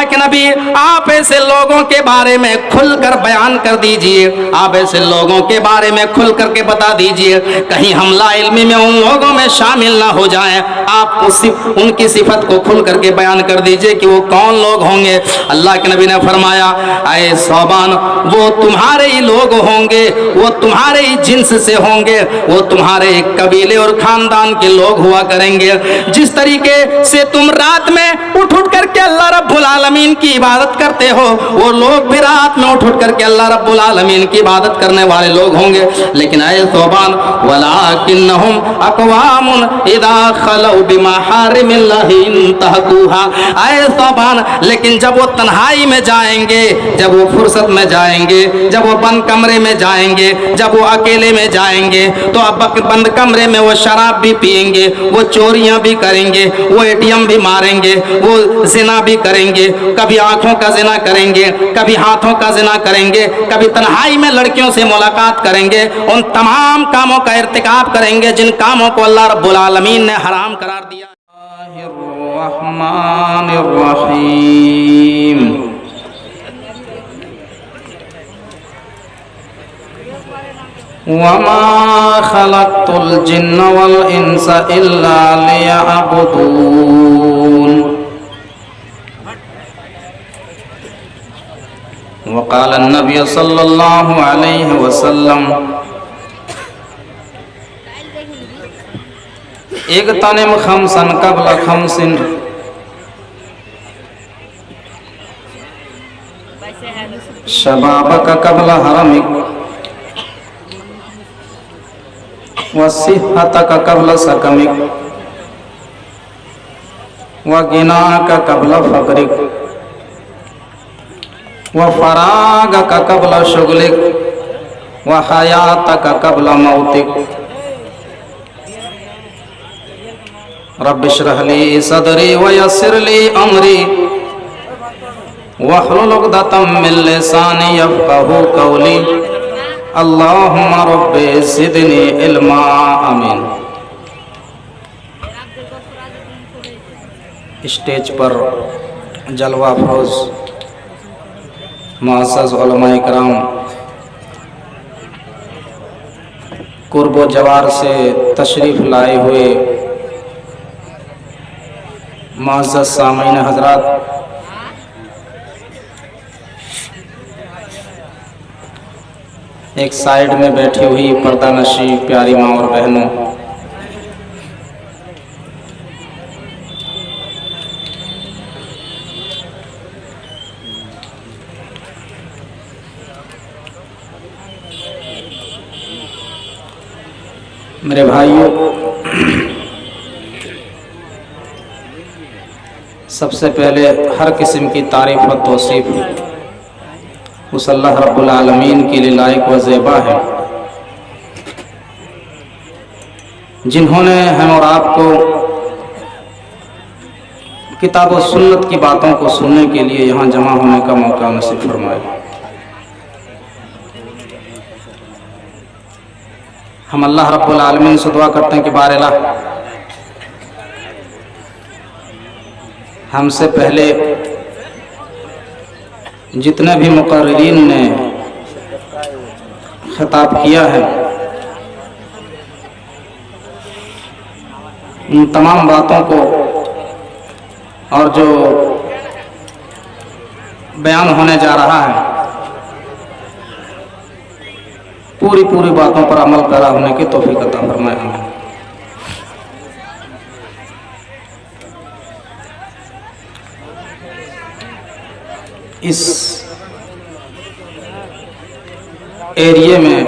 के नबी आप ऐसे लोगों के बारे में खुलकर बयान कर दीजिए, आप ऐसे लोगों के बारे में खुल करके बता दीजिए, कहीं हम ला इल्मी में उन लोगों में शामिल ना हो जाएं। आप उनकी सिफत को खुल करके बयान कर दीजिए कि वो कौन लोग होंगे। अल्लाह के नबी ने फरमाया, ऐ सौबान, वो तुम्हारे ही लोग होंगे, वो तुम्हारे ही जिन्स से होंगे, वो तुम्हारे कबीले और खानदान के लोग हुआ करेंगे। जिस तरीके से तुम रात में उठ करके अल्लाह रब्बुल आलमीन की इबादत करते हो, वो लोग भी रात में उठ करके अल्लाह रब्बुल आलमीन की इबादत करने वाले लोग होंगे। लेकिन ऐ सौबान, वलाकिन्नहुम अक़वामुन इज़ा खलौ बिमहारिमिल्लाहि इंतहकुहा। ऐ सौबान, लेकिन जब वो तन्हाई में जाएंगे, जब वो फुर्सत में जाएंगे, जब वो बंद कमरे में जाएंगे, जब वो अकेले में जाएंगे, तो अब बंद कमरे में वो शराब भी पिएंगे, वो चोरियां भी करेंगे, वो एटीएम भी मारेंगे, वो जिना भी करेंगे, कभी आंखों का जिना करेंगे, कभी हाथों का जिना करेंगे, कभी तन्हाई में लड़कियों से मुलाकात करेंगे। उन तमाम कामों का इर्तिकाब करेंगे जिन कामों को अल्लाह रब्बुल आलमीन ने हराम करार दिया। वमा खलक़तुल जिन्न वल इंसा इल्ला लियअबुदून। वक़ाल नबी सल्लल्लाहु अलैहि वसल्लम, इग़तनिम खमसन क़ब्ल खमसिन, शबाबक क़ब्ल हरमिक, वसिहतक क़ब्ल सकमिक, वगिनाक क़ब्ल फ़क़रिक, वफ़रागक क़ब्ल शुग़लिक, वहयातक क़ब्ल मौतिक। रब्बिश्रह ली सदरी वयस्सिर ली अमरी वहलुल उक़दतम मिन लिसानी यफ़क़हू क़ौली। अल्लाहुम्मा रब्बि ज़िदनी इल्मा। आमीन। स्टेज पर जलवा अफ़रोज़ मुअज़्ज़ज़ उलमाए किराम, कुर्ब व जवार से तशरीफ़ लाए हुए मुअज़्ज़ज़ सामीन हज़रात, एक साइड में बैठी हुई पर्दा नशी प्यारी माँ और बहनों, मेरे भाइयों, सबसे पहले हर किस्म की तारीफ़ व तौसीफ़ उस अल्लाह रब्बुल आलमीन के लिए लायक व ज़ेबा है, जिन्होंने हम और आपको किताब व सुन्नत की बातों को सुनने के लिए यहाँ जमा होने का मौका नसीब फरमाया। हम अल्लाह रब्बुल आलमीन से दुआ करते हैं कि बारिला हमसे पहले जितने भी मुक़र्रिरीन ने खिताब किया है, उन तमाम बातों को और जो बयान होने जा रहा है, पूरी बातों पर अमल पैरा होने की तौफीक अता फरमाए। आमीन। इस एरिए में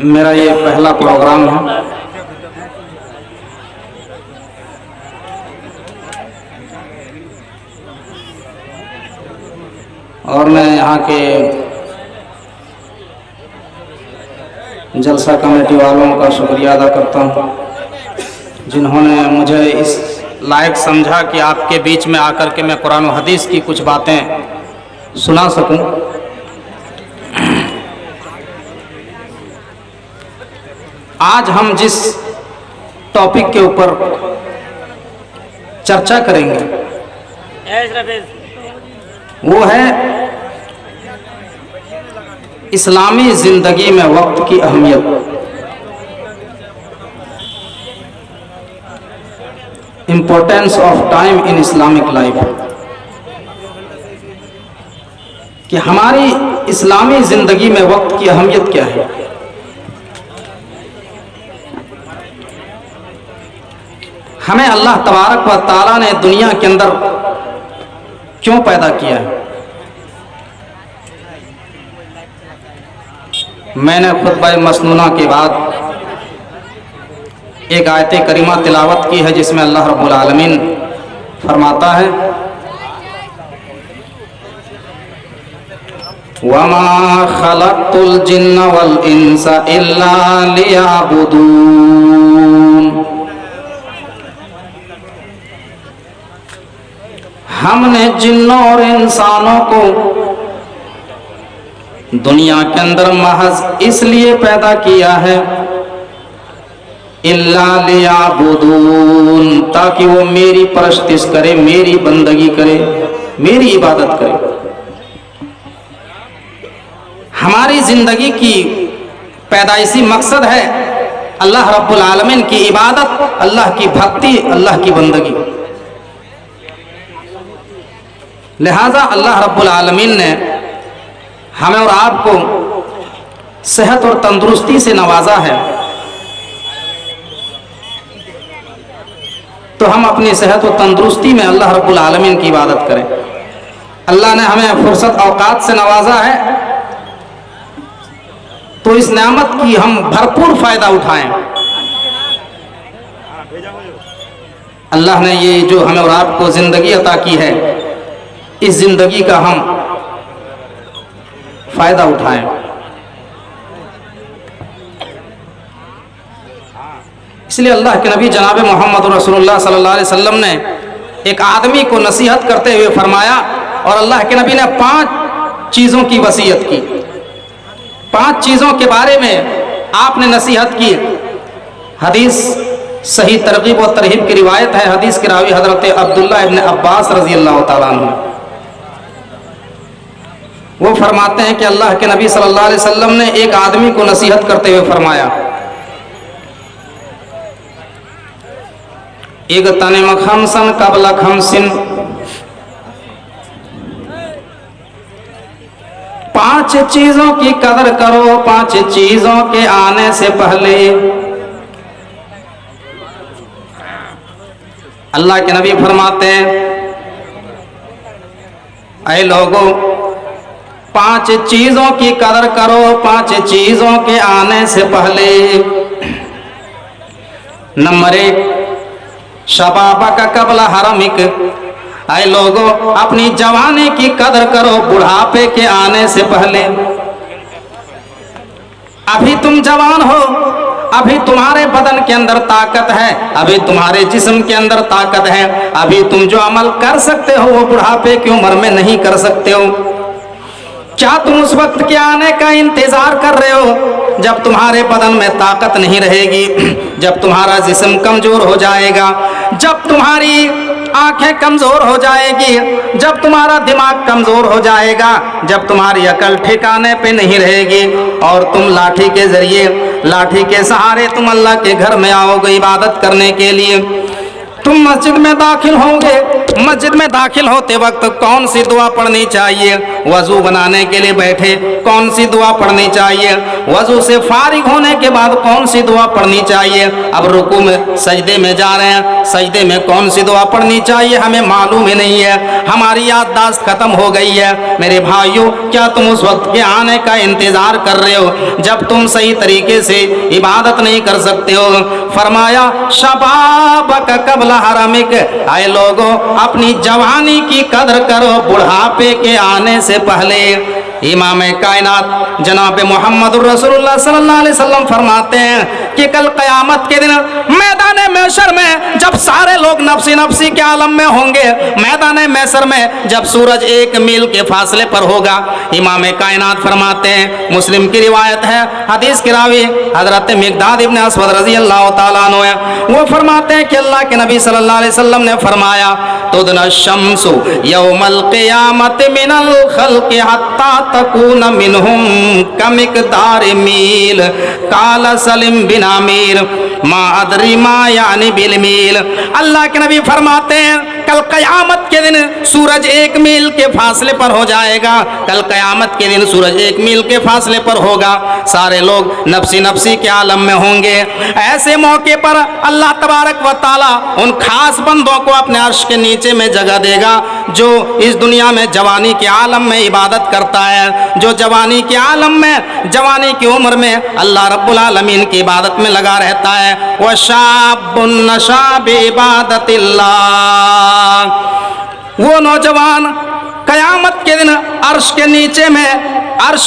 मेरा ये पहला प्रोग्राम है। और मैं यहाँ के जलसा कमेटी वालों का शुक्रिया अदा करता हूँ, जिन्होंने मुझे इस लायक समझा कि आपके बीच में आकर के मैं कुरान और हदीस की कुछ बातें सुना सकूं। आज हम जिस टॉपिक के ऊपर चर्चा करेंगे वो है इस्लामी जिंदगी में वक्त की अहमियत, importance of time in Islamic life, कि हमारी इस्लामी जिंदगी में वक्त की अहमियत क्या है। हमें अल्लाह तबारक व तआला ने दुनिया के अंदर क्यों पैदा किया है। मैंने खुतबा मसनूना के बाद एक आयत करीमा तिलावत की है जिसमें अल्लाह रब्बुल आलमीन फरमाता है, वमा खलक़तुल जिन्ना वल इंसा इल्ला लियअबुदून। हमने जिन्नों और इंसानों को दुनिया के अंदर महज इसलिए पैदा किया है, इल्ला लियअबुदून, ताकि वो मेरी परस्तिश करे, मेरी बंदगी करे, मेरी इबादत करे। हमारी जिंदगी की पैदाइशी मकसद है अल्लाह रब्बुल आलमीन की इबादत, अल्लाह की भक्ति, अल्लाह की बंदगी। लिहाजा अल्लाह रब्बुल आलमीन ने हमें और आपको सेहत और तंदुरुस्ती से नवाजा है, तो हम अपनी सेहत और तंदुरुस्ती में अल्लाह रब्बुल आलमीन की इबादत करें। अल्लाह ने हमें फुर्सत औकात से नवाजा है, तो इस नेमत की हम भरपूर फायदा उठाएं। अल्लाह ने ये जो हमें और आपको जिंदगी अता की है, इस जिंदगी का हम फायदा उठाएं। इसलिए अल्लाह के नबी जनाब मोहम्मद रसूलुल्लाह सल्लल्लाहु अलैहि वसल्लम ने एक आदमी को नसीहत करते हुए फरमाया, और अल्लाह के नबी ने 5 चीज़ों की वसीयत की, 5 चीज़ों के बारे में आपने नसीहत की। हदीस सही तरगीब और तरहीब की रिवायत है। हदीस के रावी हजरत अब्दुल्लाह इब्न अब्बास रजी अल्लाह तआला अन्हु, वो फरमाते हैं कि अल्लाह के नबी सल्लल्लाहु अलैहि वसल्लम ने एक आदमी को नसीहत करते हुए फरमाया, इग़तनिम खमसन क़ब्ल खमसिन, 5 चीजों की कदर करो 5 चीजों के आने से पहले। अल्लाह के नबी फरमाते हैं, ऐ लोगों 5 चीजों की कदर करो 5 चीजों के आने से पहले। नंबर 1, शबाबक कब्ल हरमिक, ऐ लोगों अपनी जवानी की कदर करो बुढ़ापे के आने से पहले। अभी तुम जवान हो, अभी तुम्हारे बदन के अंदर ताकत है, अभी तुम्हारे जिस्म के अंदर ताकत है, अभी तुम जो अमल कर सकते हो वो बुढ़ापे की उम्र में नहीं कर सकते हो। क्या तुम उस वक्त के आने का इंतजार कर रहे हो जब तुम्हारे बदन में ताकत नहीं रहेगी, जब तुम्हारा जिस्म कमजोर हो जाएगा, जब तुम्हारी आंखें कमजोर हो जाएगी, जब तुम्हारा दिमाग कमजोर हो जाएगा, जब तुम्हारी अकल ठिकाने पे नहीं रहेगी और तुम लाठी के जरिए, लाठी के सहारे तुम अल्लाह के घर में आओगे इबादत करने के लिए। तुम मस्जिद में दाखिल होंगे, मस्जिद में दाखिल होते वक्त कौन सी दुआ पढ़नी चाहिए? वजू बनाने के लिए बैठे कौन सी दुआ पढ़नी चाहिए? वजू से फारिग होने के बाद कौन सी दुआ पढ़नी चाहिए? अब रुकू में सजदे में जा रहे हैं, सजदे में कौन सी दुआ पढ़नी चाहिए हमें मालूम ही नहीं है, हमारी याददाश्त खत्म हो गई है। मेरे भाइयों, क्या तुम उस वक्त के आने का इंतजार कर रहे हो जब तुम सही तरीके से इबादत नहीं कर सकते हो? फरमाया शबाबक कब्ल हरमिक, आए लोगों अपनी जवानी की कदर करो बुढ़ापे के आने से पहले। इमाम कायनात जनाब मोहम्मद रसूलुल्लाह सल्लल्लाहु अलैहि वसल्लम फरमाते हैं कि कल क़यामत के दिन मैदान महशर में जब सारे लोग नफ्सी नफ्सी के आलम में होंगे, मैदान महशर में जब सूरज 1 मील के फासले पर होगा, इमाम कायनात फरमाते हैं, मुस्लिम की रिवायत है, हदीस की रावी हजरत मिक़दाद इब्न अस्वद रज़ी अल्लाह ताला अन्हु है, वो फरमाते हैं कि अल्लाह के नबी सल्लल्लाहु अलैहि वसल्लम ने फरमाया, तुदना शम्सु यौमल क़ियामत मिनल खल्क़ि हत्ता तकून मिनहुम कमिक़दार मील काला सलिम बिन आमिर मा अदरी मा यानी बिल मील। अल्लाह के नबी फरमाते हैं कल क़यामत के दिन सूरज 1 मील के फासले पर हो जाएगा, कल क़यामत के दिन सूरज 1 मील के फासले पर होगा, सारे लोग नफ्सी नफ्सी के आलम में होंगे। ऐसे मौके पर अल्लाह तबारक व तआला उन खास बंदों को अपने अर्श के नीचे में जगह देगा जो इस दुनिया में जवानी के आलम में इबादत करता है, जो जवानी के आलम में, जवानी की उम्र में अल्लाह रब्बुल आलमीन की इबादत में लगा रहता है। वह शाबुन नशा बिइबादतिल्लाह, वो नौजवान क़यामत के दिन अर्श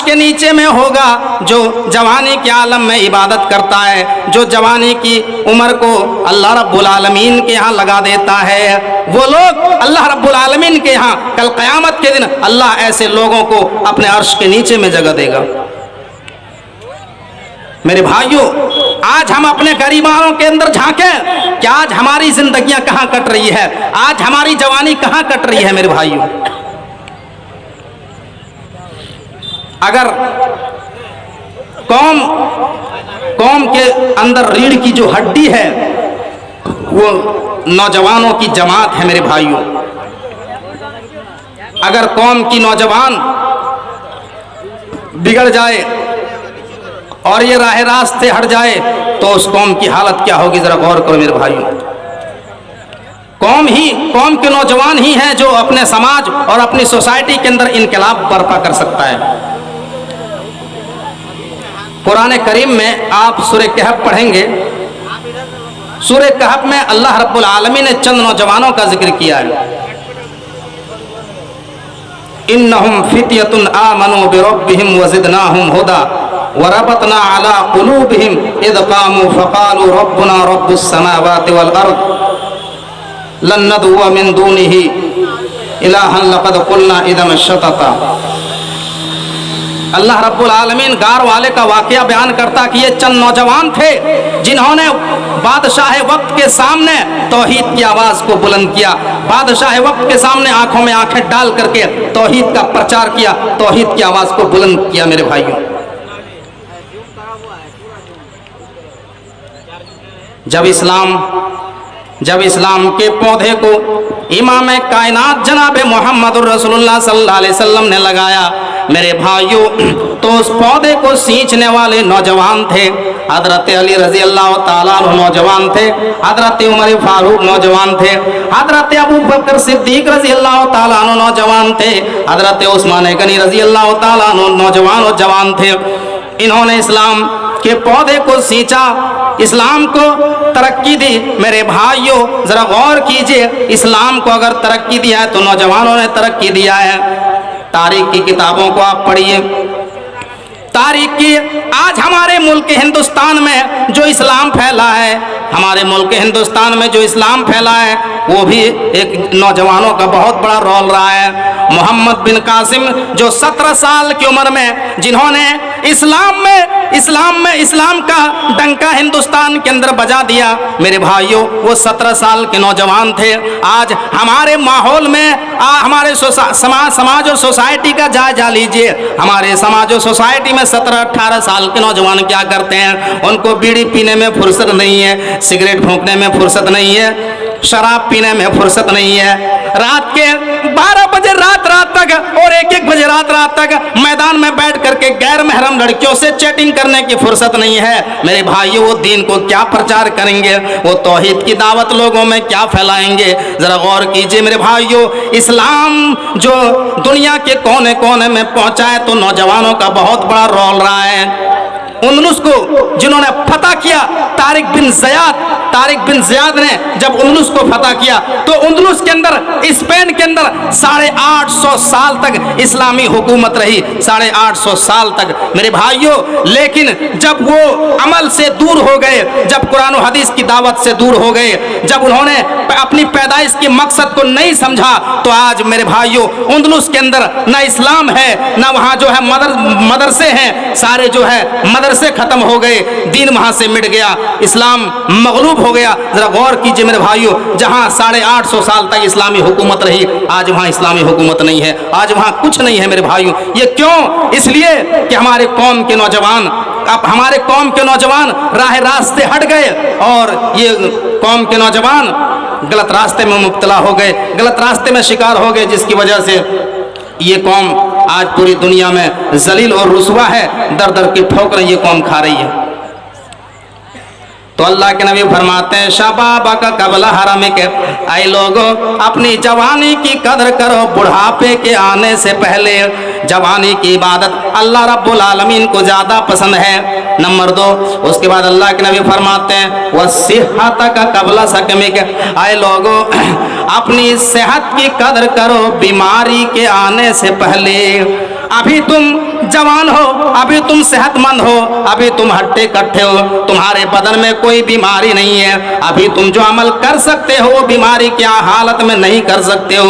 के नीचे में होगा जो जवानी के आलम में इबादत करता है, जो जवानी की उम्र को अल्लाह रब्बुल आलमीन के यहाँ लगा देता है। वो लोग अल्लाह रब्बुल आलमीन के यहाँ कल क़यामत के दिन अल्लाह ऐसे लोगों को अपने अर्श के नीचे में जगह देगा। मेरे भाइयों, आज हम अपने गरीबानों के अंदर झांकें कि आज हमारी जिंदगियां कहाँ कट रही है, आज हमारी जवानी कहाँ कट रही है। मेरे भाइयों, अगर कौम के अंदर रीढ़ की जो हड्डी है वो नौजवानों की जमात है। मेरे भाइयों, अगर कौम की नौजवान बिगड़ जाए और ये राह रास्ते हट जाए तो उस कौम की हालत क्या होगी, जरा गौर करो मेरे भाइयों। कौम के नौजवान ही हैं जो अपने समाज और अपनी सोसाइटी के अंदर इनकलाब बर्पा कर सकता है। कुरान करीम में आप सूरह कहफ पढ़ेंगे, सूरह कहफ में अल्लाह रब्बुल आलमीन ने चंद नौजवानों का जिक्र किया है। इन्नहुम फित्यतुन आमनू बिरब्बिहिम वज़िदनाहुम हुदा वरबतना अला कुलूबिहिम इज़ क़ामू फ़क़ालू रब्बुना रब्बुस समावाति वल अर्द लन नदउवा मिन दूनिही इलाहन लक़द क़ुलना इदम शतता। अल्लाह रब्बुल आलमीन गार वाले का वाक़या बयान करता कि ये चंद नौजवान थे जिन्होंने बादशाह वक्त के सामने तौहीद की आवाज़ को बुलंद किया, बादशाह वक्त के सामने आंखों में आंखें डाल करके तौहीद का प्रचार किया, तौहीद की आवाज़ को बुलंद किया। मेरे भाइयों, जब इस्लाम के पौधे को इमाम कायनात जनाब मोहम्मद रसूलुल्लाह सल्लल्लाहु अलैहि वसल्लम ने लगाया, मेरे भाइयों, तो उस पौधे को सींचने वाले नौजवान थे। हजरत अली रजी अल्लाह ताला अन्हु नौजवान थे, हजरत उमर फारूक नौजवान थे, हजरत अबू बकर सिद्दीक रजी अल्लाह ताला अन्हु नौजवान थे, हजरत उस्मान गनी रजी अल्लाह ताला अन्हु नौजवान और जवान थे। इन्होंने इस्लाम के पौधे को सींचा, इस्लाम को तरक्की दी। मेरे भाइयों, जरा गौर कीजिए, इस्लाम को अगर तरक्की दिया है तो नौजवानों ने तरक्की दिया है। तारीख की किताबों को आप पढ़िए, तारीख की आज हमारे मुल्क हिंदुस्तान में जो इस्लाम फैला है, हमारे मुल्क हिंदुस्तान में जो इस्लाम फैला है वो भी एक नौजवानों का बहुत बड़ा रोल रहा है। मोहम्मद बिन कासिम जो 17 साल की उम्र में जिन्होंने इस्लाम का डंका हिंदुस्तान के अंदर बजा दिया, मेरे भाइयों, वो 17 साल के नौजवान थे। आज हमारे माहौल में हमारे समाज और सोसाइटी का जायजा लीजिए। हमारे समाज और सोसाइटी में 17-18 साल के नौजवान क्या करते हैं? उनको बीड़ी पीने में फुर्सत नहीं है, सिगरेट फूंकने में फुर्सत नहीं है, शराब पीने में फुर्सत नहीं है। रात के 12 बजे रात तक और 1-1 बजे रात तक मैदान में बैठ करके गैर महरम लड़कियों से चैटिंग करने की फुर्सत नहीं है। मेरे भाइयों, वो दीन को क्या प्रचार करेंगे? वो तौहीद की दावत लोगों में क्या फैलाएंगे? जरा गौर कीजिए मेरे भाइयों, इस्लाम जो दुनिया के कोने कोने में पहुंचा है तो नौजवानों का बहुत बड़ा रोल रहा है। उंदलुस को जिन्होंने फतह किया, तारिक बिन ज़ियाद ने जब उंदलुस को फतह किया तो उंदलुस के अंदर, स्पेन के अंदर 850 साल तक इस्लामी हुकूमत रही, 850 साल तक मेरे भाइयों। लेकिन जब वो अमल से दूर हो गए, जब कुरान और हदीस की दावत से दूर हो गए, जब उन्होंने अपनी पैदाइश के मकसद को नहीं समझा, तो आज मेरे भाइयों उंदलुस के अंदर ना इस्लाम है, ना वहाँ जो है मदरसे हैं, सारे जो है मदरसे खत्म हो गए, दीन वहाँ से मिट गया, इस्लाम मगलूब हो गया। जरा गौर कीजिए मेरे भाइयों, जहाँ 850 साल तक इस्लामी हुकूमत रही, आज वहाँ इस्लामी हुकूमत नहीं है, आज वहाँ कुछ नहीं है मेरे भाइयों। ये क्यों? इसलिए कि हमारे कौम के नौजवान, अब हमारे कौम के नौजवान राह रास्ते हट गए और ये कौम के नौजवान गलत रास्ते में मुब्तला हो गए, गलत रास्ते में शिकार हो गए, जिसकी वजह से ये कौम आज पूरी दुनिया में जलील और रुसवा है, दर दर की ठोकरें ये कौम खा रही है। तो अल्लाह के नबी फरमाते हैं, शबाबा का कबला हरामे के, ऐ लोगों अपनी जवानी की कदर करो बुढ़ापे के आने से पहले। जवानी की इबादत अल्लाह रब्बुल आलमीन को ज़्यादा पसंद है। नंबर 2, उसके बाद अल्लाह के नबी फरमाते हैं, वसिहत का कबला सकमे के, ऐ लोगों अपनी सेहत की कदर करो बीमारी के आने से पहले। अभी तुम जवान हो, अभी तुम सेहतमंद हो, अभी तुम हट्टे कट्टे हो, तुम्हारे बदन में कोई बीमारी नहीं है, अभी तुम जो अमल कर सकते हो वो बीमारी क्या हालत में नहीं कर सकते हो।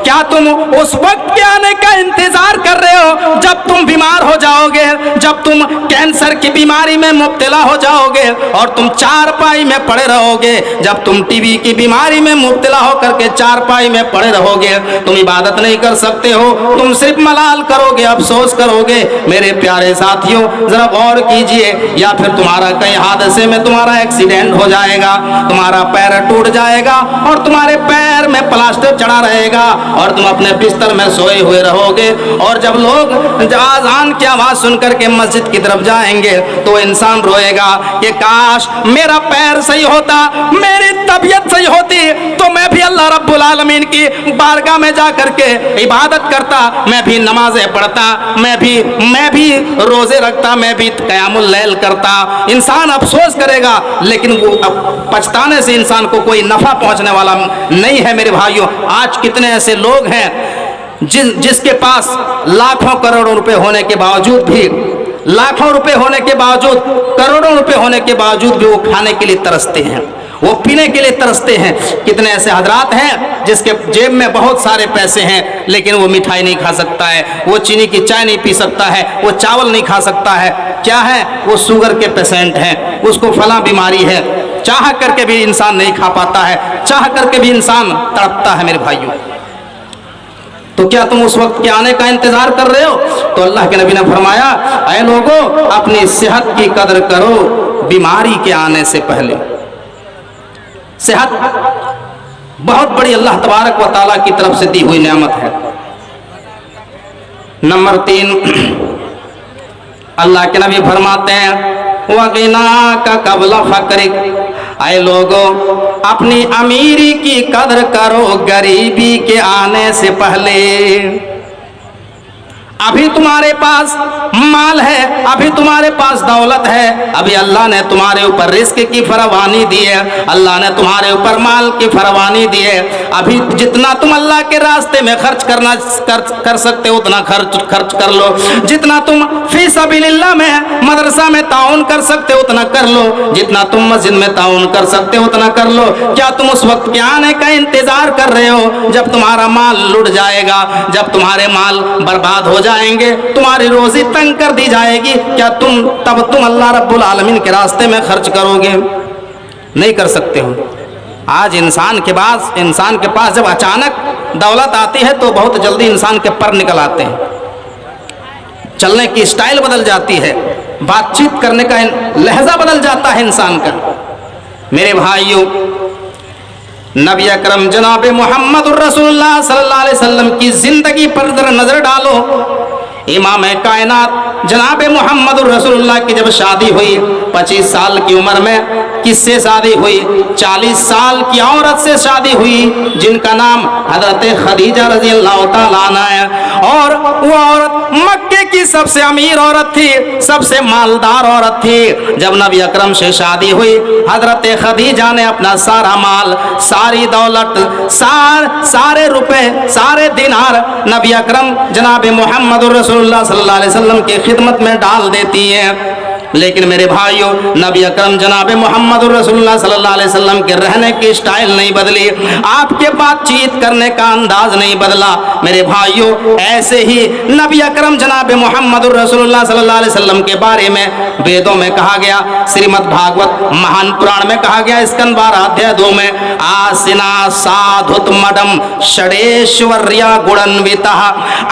क्या तुम उस वक्त के आने का इंतजार कर रहे हो जब तुम बीमार हो जाओगे, जब तुम कैंसर की बीमारी में मुब्तला हो जाओगे और तुम चारपाई में पड़े रहोगे, जब तुम टीबी की बीमारी में मुब्तला होकर के चारपाई में पड़े रहोगे, तुम इबादत नहीं कर सकते हो, तुम सिर्फ मलाल करोगे, अफसोस करोगे। मेरे प्यारे साथियों जरा गौर कीजिए, या फिर तुम्हारा कहीं हादसे में तुम्हारा एक्सीडेंट हो जाएगा, तुम्हारा पैर टूट जाएगा और तुम्हारे पैर में प्लास्टर चढ़ा रहेगा और तुम अपने बिस्तर में सोए हुए रहोगे, और जब लोग आज़ान की आवाज़ सुनकर के मस्जिद की तरफ जाएंगे तो इंसान रोएगा कि काश मेरा पैर सही होता, मेरी तबीयत सही होती, तो मैं भी अल्लाह रब्बुल आलमीन की बारगाह में जा करके इबादत करता, मैं भी नमाजें पढ़ता, मैं भी रोजे रखता, मैं भी क़यामुल लैल करता। इंसान अफसोस करेगा, लेकिन वो पछताने से इंसान को कोई नफा पहुंचने वाला नहीं है। मेरे भाइयों, आज कितने ऐसे लोग हैं जिसके पास लाखों करोड़ों रुपए होने के बावजूद भी, लाखों रुपए होने के बावजूद, करोड़ों रुपए होने के बावजूद भी वो खाने के लिए तरसते हैं, वो पीने के लिए तरसते हैं। कितने ऐसे हजरात हैं जिसके जेब में बहुत सारे पैसे हैं, लेकिन वो मिठाई नहीं खा सकता है, वो चीनी की चाय नहीं पी सकता है, वो चावल नहीं खा सकता है। क्या है? वो शुगर के पेशेंट हैं, उसको फला बीमारी है, चाह करके भी इंसान नहीं खा पाता है, चाह करके भी इंसान तड़पता है। मेरे भाइयों, तो क्या तुम उस वक्त के आने का इंतजार कर रहे हो? तो अल्लाह के नबी ने फरमाया, ऐ लोगों अपनी सेहत की कदर करो बीमारी के आने से पहले। सेहत बहुत बड़ी अल्लाह तबारक व तआला की तरफ से दी हुई नेमत है। नंबर 3, अल्लाह के नबी फरमाते हैं, वगिना का कबला फकरिक, आए लोगों अपनी अमीरी की कदर करो गरीबी के आने से पहले। अभी तुम्हारे पास माल है, अभी तुम्हारे पास दौलत है, अभी अल्लाह ने तुम्हारे ऊपर रिस्क की फरावानी दी है, अल्लाह ने तुम्हारे ऊपर माल की फरावानी दी है। अभी जितना तुम अल्लाह के रास्ते में खर्च कर सकते हो उतना खर्च कर लो, जितना तुम फी सबीलिल्लाह में मदरसा में ताउन कर सकते हो उतना कर लो, जितना तुम मस्जिद में ताउन कर सकते हो उतना कर लो। क्या तुम उस वक्त के आने का इंतजार कर रहे हो जब तुम्हारा माल लुट जाएगा, जब तुम्हारे माल बर्बाद हो जाएंगे, तुम्हारी रोजी तंग कर दी जाएगी? क्या तुम अल्लाह रब्बुल आलमीन के रास्ते में खर्च करोगे? नहीं कर सकते हो। आज इंसान के पास जब अचानक दौलत आती है तो बहुत जल्दी इंसान के पर निकल आते हैं, चलने की स्टाइल बदल जाती है, बातचीत करने का लहजा बदल जाता है इंसान का। मेरे भाइयों, नबी अकरम जनाब मोहम्मद रसूलुल्लाह सल्लल्लाहु अलैहि वसल्लम की जिंदगी पर जरा नजर डालो। इमाम कायनात जनाब मोहम्मद रसूलुल्लाह की जब शादी हुई 25 साल की उम्र में, किससे शादी हुई? 40 साल की औरत से शादी हुई जिनका नाम हजरत खदीजा रजी अल्लाह तआला अन्हा है। और वो औरत मक्के की सबसे अमीर औरत थी, सबसे मालदार औरत थी। जब नबी अकरम से शादी हुई, हजरत खदीजा ने अपना सारा माल, सारी दौलत, सारे रुपए, सारे दिनार नबी अकरम जनाब मोहम्मद रसूलुल्लाह सल्लल्लाहु अलैहि वसल्लम की खिदमत में डाल देती है। लेकिन मेरे भाइयों, नबी अकरम जनाब मोहम्मद रसूलुल्लाह सल्लल्लाहु अलैहि वसल्लम के रहने की स्टाइल नहीं बदली, आपके बातचीत करने का अंदाज नहीं बदला। मेरे भाइयों, ऐसे ही नबी अकरम जनाब मोहम्मद रसूलुल्लाह सल्लल्लाहु अलैहि वसल्लम के बारे में वेदों में कहा गया, श्रीमद् भागवत महान पुराण में कहा गया, स्कंद 12 अध्याय 2 में, आसिना साधुत मडम षडेश्वर्या गुणान्विता।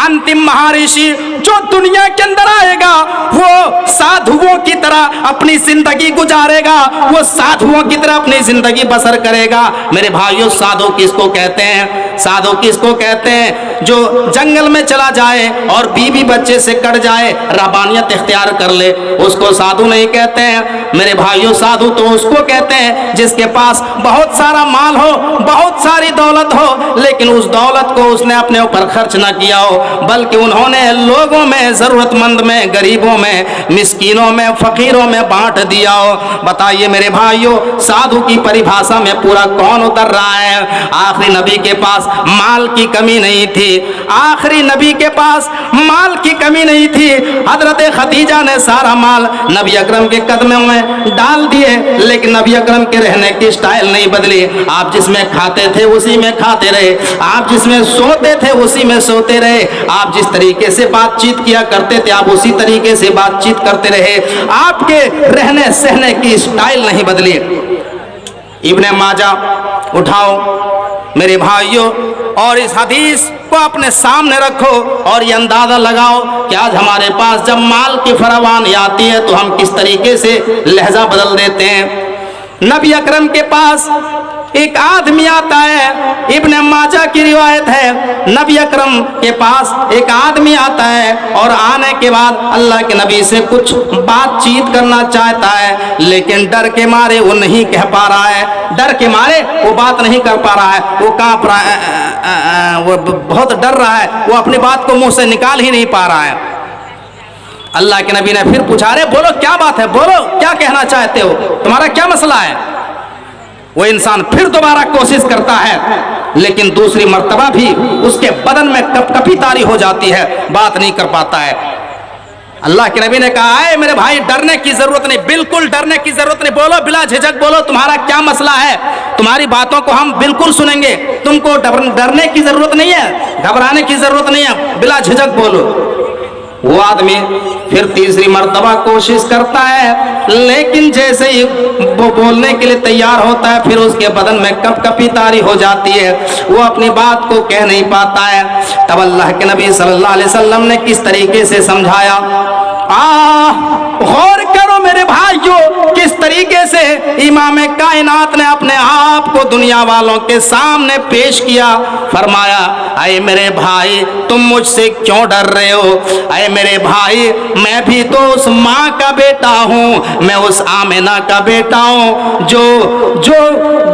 अंतिम महर्षि जो दुनिया के अंदर आएगा वो साधुओं की तरह अपनी जिंदगी गुजारेगा, वो साधुओं की तरह अपनी जिंदगी बसर करेगा। मेरे भाइयों, साधु किसको कहते हैं? साधु किसको कहते हैं? जो जंगल में चला जाए और बीवी बच्चे से कट जाए, रहबानियत इख्तियार कर ले, उसको साधु नहीं कहते हैं। मेरे भाइयों, साधु तो उसको कहते हैं जिसके पास बहुत सारा माल हो, बहुत सारी दौलत हो, लेकिन उस दौलत को उसने अपने ऊपर खर्च ना किया हो, बल्कि उन्होंने लोगों में, जरूरतमंद में, गरीबों में, मिस्कीनों में, फकीरों में बांट दिया हो। बताइए मेरे भाइयों, साधु की परिभाषा में पूरा कौन उतर रहा है? आखिरी नबी के पास माल की कमी नहीं थी, आखिरी नबी के पास माल की कमी नहीं थी। हजरत खदीजा ने सारा माल नबी अकरम के कदमों में डाल दिए, लेकिन नबी अकरम के रहने की स्टाइल नहीं बदली। आप जिसमें खाते थे उसी में खाते रहे, आप जिसमें सोते थे उसी में सोते रहे, आप जिस तरीके से बातचीत किया करते थे आप उसी तरीके से बातचीत करते रहे, आपके रहने सहने की स्टाइल नहीं बदली। इब्ने माजा उठाओ मेरे भाइयों, और इस हदीस को अपने सामने रखो और ये अंदाजा लगाओ कि आज हमारे पास जब माल की फरावानी आती है तो हम किस तरीके से लहजा बदल देते हैं। नबी अकरम के पास एक आदमी आता है, इब्ने माजा की रिवायत है, नबी अकरम के पास एक आदमी आता है और आने के बाद अल्लाह के नबी से कुछ बातचीत करना चाहता है, लेकिन डर के मारे वो नहीं कह पा रहा है, डर के मारे वो बात नहीं कर पा रहा है, वो कांप रहा है, वो बहुत डर रहा है, वो अपनी बात को मुंह से निकाल ही नहीं पा रहा है। अल्लाह के नबी ने फिर पूछा, अरे बोलो क्या बात है, बोलो क्या कहना चाहते हो, तुम्हारा क्या मसला है? वो इंसान फिर दोबारा कोशिश करता है, लेकिन दूसरी मर्तबा भी उसके बदन में कपकपी तारी हो जाती है, बात नहीं कर पाता है। अल्लाह के नबी ने कहा, है मेरे भाई डरने की जरूरत नहीं, बिल्कुल डरने की जरूरत नहीं, बोलो बिला झिझक बोलो तुम्हारा क्या मसला है, तुम्हारी बातों को हम बिल्कुल सुनेंगे, तुमको डरने की जरूरत नहीं है, घबराने की जरूरत नहीं है, बिला झिझक बोलो। वो आदमी फिर तीसरी मर्तबा कोशिश करता है, लेकिन जैसे ही वो बोलने के लिए तैयार होता है फिर उसके बदन में कपकपी तारी हो जाती है, वो अपनी बात को कह नहीं पाता है। तब अल्लाह के नबी सल्लल्लाहु अलैहि वसल्लम ने किस तरीके से समझाया, गौर करो मेरे भाइयों, किस तरीके से इमाम कायनात ने अपने आप को दुनिया वालों के सामने पेश किया। फरमाया, अरे मेरे भाई तुम मुझसे क्यों डर रहे हो? अरे मेरे भाई मैं भी तो उस माँ का बेटा हूँ, मैं उस आमिना का बेटा हूँ जो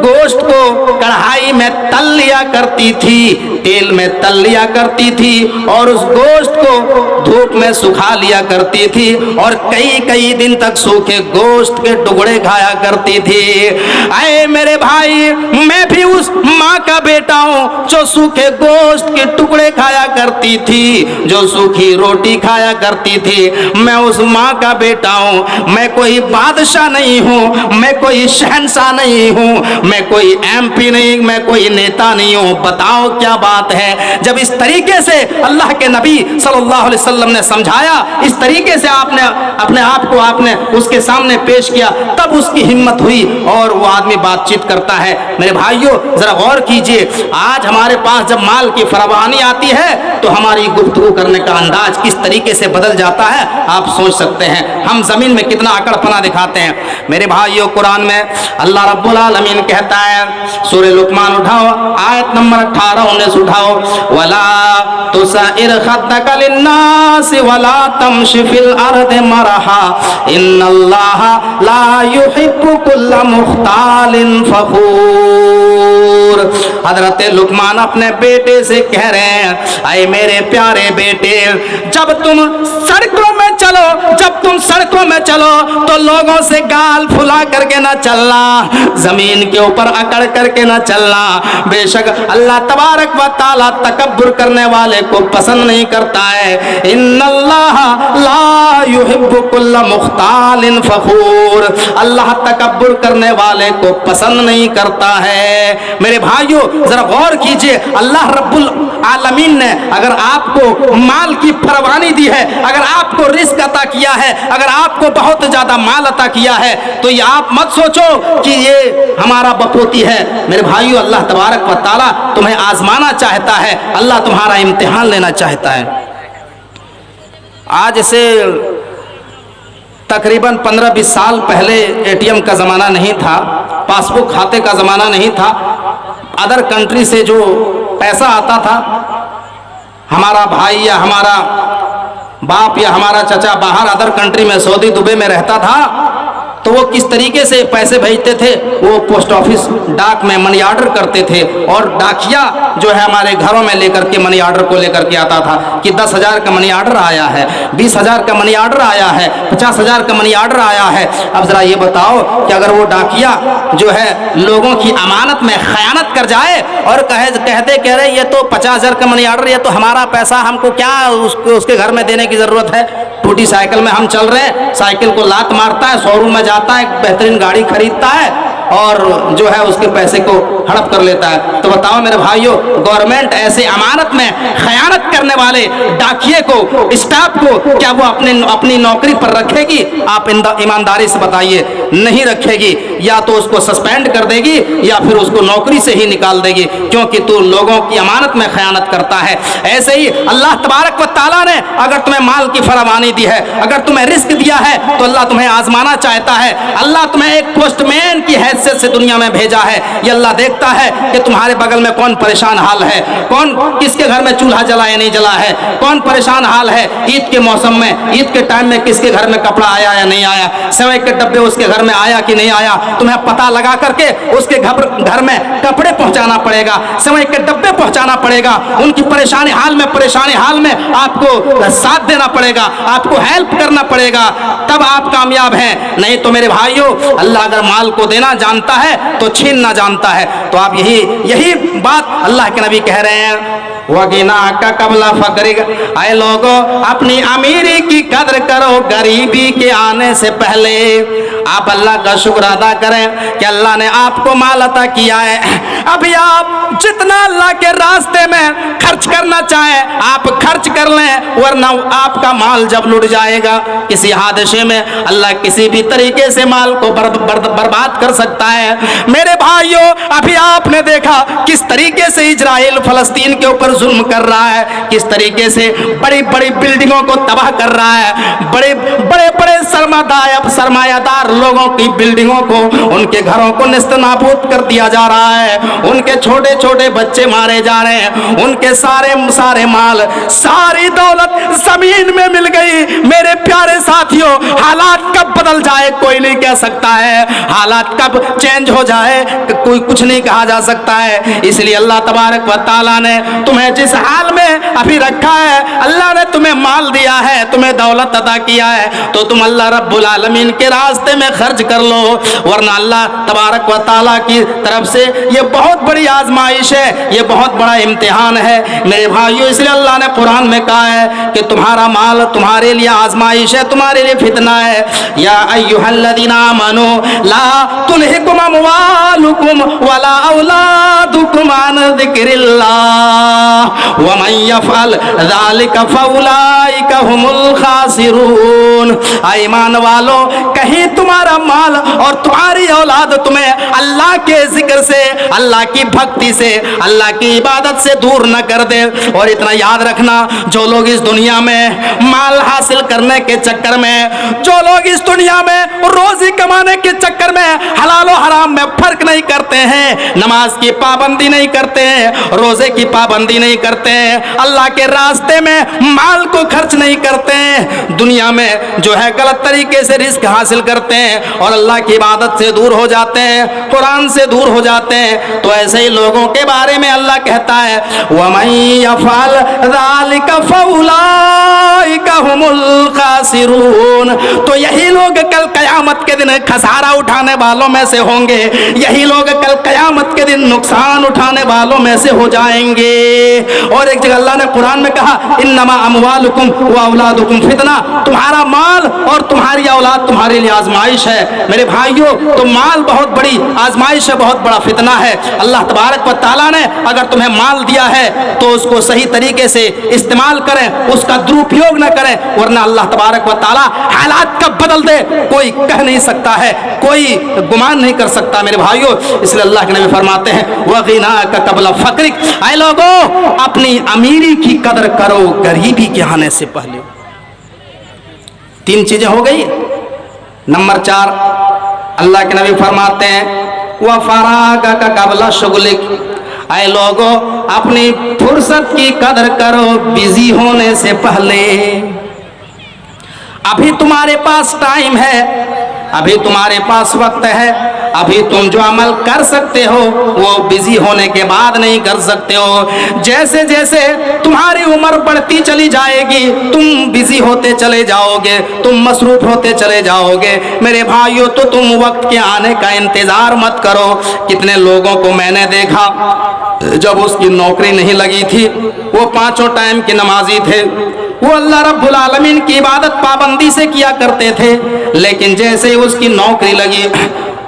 गोश्त को कढ़ाई में तल लिया करती थी, तेल में तल लिया करती थी और उस गोश्त को धूप में सुखा लिया करती थी और कई कई दिन तक सूखे गोश्त के टुकड़े खाया करती थी। अरे मेरे भाई मैं भी उस माँ का बेटा हूँ जो सूखे गोश्त के टुकड़े खाया करती थी, जो सूखी रोटी खाया करती थी, मैं उस माँ का बेटा हूँ। मैं कोई बादशाह नहीं हूँ, मैं कोई शहंशाह नहीं हूँ, मैं कोई MP नहीं, मैं कोई नेता नहीं हूँ। बताओ क्या बात है? जब इस तरीके से अल्लाह के नबी सल्लल्लाहु अलैहि वसल्लम ने समझाया, इस तरीके से आपने अपने आप को आपने उसके सामने पेश किया, तब उसकी हिम्मत हुई और वो आदमी बातचीत करता है। मेरे भाइयों जरा गौर कीजिए, आज हमारे पास जब माल की फरावानी आती है तो हमारी गुफ्तगू करने का अंदाज किस तरीके से बदल जाता है आप सोच सकते हैं। हम जमीन में कितना अकड़पना दिखाते हैं। मेरे भाइयों, कुरान में अल्लाह रब्बुल आलमीन कहता है, सूरह लुकमान उठाओ, आयत नंबर 18-19 उठाओ, वला तुसाइर खद्दक लिन्नास वला तमशी फिल अर्दि मरहा इन्नल्लाह ला युहिब्बु कुल्ला मुख्तालिन फखूर। हजरत लुकमान अपने बेटे से कह रहे हैं, अय मेरे प्यारे बेटे, जब तुम सड़कों में चलो, जब तुम सड़कों में चलो तो लोगों से गाल फुला करके ना चलना, जमीन के ऊपर अकड़ करके ना चलना। बेशक अल्लाह तबारक व तआला तकब्बुर करने वाले को पसंद नहीं करता है। इन्नल्लाह ला युहिब्बु कुल्ला मुख्तालिन फखूर, अल्लाह तकब्बुर करने वाले को पसंद नहीं करता है। मेरे भाइयों, जरा गौर कीजिए, अल्लाह रब्बुल आलमीन ने अगर आपको माल की फरमानी दी है, अगर आपको रिस्क अता किया है, अगर आपको बहुत ज्यादा माल अता किया है, तो ये आप मत सोचो कि ये हमारा बपोती है। मेरे भाइयों, अल्लाह तबारक व तआला तुम्हें आजमाना चाहता है, अल्लाह तुम्हारा इम्तिहान लेना चाहता है। आज से तकरीबन 15-20 साल पहले एटीएम का ज़माना नहीं था, पासबुक खाते का ज़माना नहीं था। अदर कंट्री से जो पैसा आता था, हमारा भाई या हमारा बाप या हमारा चचा बाहर अदर कंट्री में, सऊदी दुबई में रहता था, तो वो किस तरीके से पैसे भेजते थे, वो पोस्ट ऑफिस डाक में मनी ऑर्डर करते थे, और डाकिया जो है हमारे घरों में लेकर के मनी ऑर्डर को लेकर के आता था कि 10,000 का मनी ऑर्डर आया है, 20,000 का मनी ऑर्डर आया है, 50,000 का मनी ऑर्डर आया है। अब जरा ये बताओ कि अगर वो डाकिया जो है लोगों की अमानत में खयानत कर जाए और कह रहे ये तो 50,000 का मनी ऑर्डर, ये तो हमारा पैसा, हमको क्या उसके घर में देने की जरूरत है, टूटी साइकिल में हम चल रहे हैं, साइकिल को लात मारता है, शोरूम में जाता है, बेहतरीन गाड़ी खरीदता है और जो है उसके पैसे को हड़प कर लेता है। तो बताओ मेरे भाइयों, गवर्नमेंट ऐसे अमानत में खयानत करने वाले डाकिये को, स्टाफ को, क्या वो अपनी नौकरी पर रखेगी? आप ईमानदारी से बताइए, नहीं रखेगी। या तो उसको सस्पेंड कर देगी या फिर उसको नौकरी से ही निकाल देगी, क्योंकि तू लोगों की अमानत में खयानत करता है। ऐसे ही अल्लाह तबारक व तआला ने अगर तुम्हें माल की फरावानी दी है, अगर तुम्हें रिस्क दिया है, तो अल्लाह तुम्हें आजमाना चाहता है। अल्लाह तुम्हें एक पोस्टमैन की हैसियत से दुनिया में भेजा है। ये अल्लाह देखता है कि तुम्हारे बगल में कौन परेशान हाल है, कौन किसके घर में चूल्हा जला या नहीं जला है, कौन परेशान हाल है। ईद के मौसम में, ईद के टाइम में किसके घर में कपड़ा आया या नहीं आया, सेवई के डब्बे उसके घर में आया कि नहीं आया, तुम्हें पता लगा करके उसके घर में कपड़े पहुंचाना पड़ेगा, सेवई के डब्बे पहुंचाना पड़ेगा। उनकी परेशानी हाल में आपको साथ देना पड़ेगा, आपको हेल्प करना पड़ेगा, तब आप कामयाब हैं। नहीं तो मेरे भाइयों, अल्लाह अगर माल को देना जानता है तो छीनना जानता है। तो आप यही बात अल्लाह के नबी कह रहे हैं, वगिना का कबला फकरिक, आए लोगों अपनी अमीरी की कदर करो गरीबी के आने से पहले। आप अल्लाह का शुक्र अदा करें कि अल्लाह ने आपको माल अता किया है। अभी आप जितना अल्लाह के रास्ते में खर्च करना चाहें आप खर्च कर लें, वरना आपका माल जब लुट जाएगा किसी हादसे में, अल्लाह किसी भी तरीके से माल को बर्बाद कर सकता है। मेरे भाइयों, अभी आपने देखा किस तरीके से इजराइल फलस्तीन के ऊपर जुल्म कर रहा है, किस तरीके से बड़ी बड़ी बिल्डिंगों को तबाह कर रहा है, बड़े बड़े सरमायादार लोगों की बिल्डिंगों को, उनके घरों को नेस्तनाबूद कर दिया जा रहा है, उनके छोटे छोटे बच्चे मारे जा रहे हैं, उनके सारे माल, सारी दौलत जमीन में मिल गई। मेरे प्यारे साथियों, हालात कब बदल जाए कोई नहीं कह सकता है, हालात कब चेंज हो जाए कोई कुछ नहीं कहा जा सकता है। इसलिए अल्लाह तबारक व तआला ने तुम्हें जिस हाल में अभी रखा है, अल्लाह ने तुम्हें माल दिया है, तुम्हें दौलत अता किया है, तो तुम अल्लाह रब्बुल आलमीन के रास्ते में खर्च कर लो, वरना अल्लाह तबारक व तआला की तरफ से ये बहुत बड़ी आजमाइश है, ये बहुत बड़ा इम्तिहान है मेरे भाइयों। इसलिए अल्लाह ने कुरान में कहा है कि तुम्हारा माल तुम्हारे लिए आजमाइश है, तुम्हारे लिए फितना है। या अय्युहल्लज़ीना आमनू ला तुल्हिकुम अमवालुकुम वला औलादुकुम अन ज़िक्रिल्लाह। वमन यफअल ज़ालिका फउलाइका हुमुल खासिरून। ईमान वालों, कहीं तुम्हारा माल और तुम्हारी औलाद तुम्हें अल्लाह के जिक्र से, अल्लाह की भक्ति से, अल्लाह की इबादत से दूर न कर दे। और इतना याद रखना, जो लोग इस दुनिया में माल हासिल करने के चक्कर में, जो लोग इस दुनिया में रोजी कमाने के चक्कर में हलाल और हराम में फर्क नहीं करते हैं, नमाज की पाबंदी नहीं करते हैं, रोजे की पाबंदी नहीं करते हैं, अल्लाह के रास्ते में माल को खर्च नहीं करते हैं, दुनिया में जो है गलत तरीके से रिस्क हासिल करते हैं और अल्लाह की इबादत से दूर हो जाते हैं, कुरान से दूर हो जाते हैं, तो ऐसे ही लोगों के बारे में अल्लाह कहता है वमन यफअल ज़ालिका फउलाइका हुमुल खासिरून। तो यही लोग कल कयामत के दिन खसारा उठाने वालों में से होंगे, यही लोग कल कयामत के दिन नुकसान उठाने वालों में से हो जाएंगे। और एक जगह अल्लाह ने कुरान में कहा इन्नमा अमवालुकुम व औलादुकुम फितना, तुम्हारा माल और तुम्हारी औलाद तुम्हारे लिए आजमाइश है। मेरे भाइयों, तो माल बहुत बड़ी आजमाइश है, बहुत बड़ा फितना है। अल्लाह तबारक व तआला ने अगर तुम्हें माल दिया है तो उसको सही तरीके से इस्तेमाल करें, उसका दुरुपयोग न करें, वरना अल्लाह तबारक व तआला हालात कब बदल दे कोई कह नहीं सकता है, कोई गुमान नहीं कर सकता मेरे भाइयों। इसलिए अल्लाह के नबी फरमाते हैं वगिना का कबला फक्रिक, ऐ लोगों अपनी अमीरी की कदर करो गरीबी के आने से पहले। तीन चीजें हो गई। नंबर 4 अल्लाह के नबी फरमाते हैं वह फरागा का कबला शुगलिक, ऐ लोगों अपनी फुर्सत की कदर करो बिजी होने से पहले। अभी तुम्हारे पास टाइम है, अभी तुम्हारे पास वक्त है, अभी तुम जो अमल कर सकते हो वो बिजी होने के बाद नहीं कर सकते हो। जैसे जैसे तुम्हारी उम्र बढ़ती चली जाएगी तुम बिजी होते चले जाओगे, तुम मसरूफ होते चले जाओगे। मेरे भाइयों, तो तुम वक्त के आने का इंतजार मत करो। कितने लोगों को मैंने देखा जब उसकी नौकरी नहीं लगी थी, वो 5 टाइम की नमाजी थे, वो अल्लाह रब्बुल आलमीन की इबादत पाबंदी से किया करते थे, लेकिन जैसे ही उसकी नौकरी लगी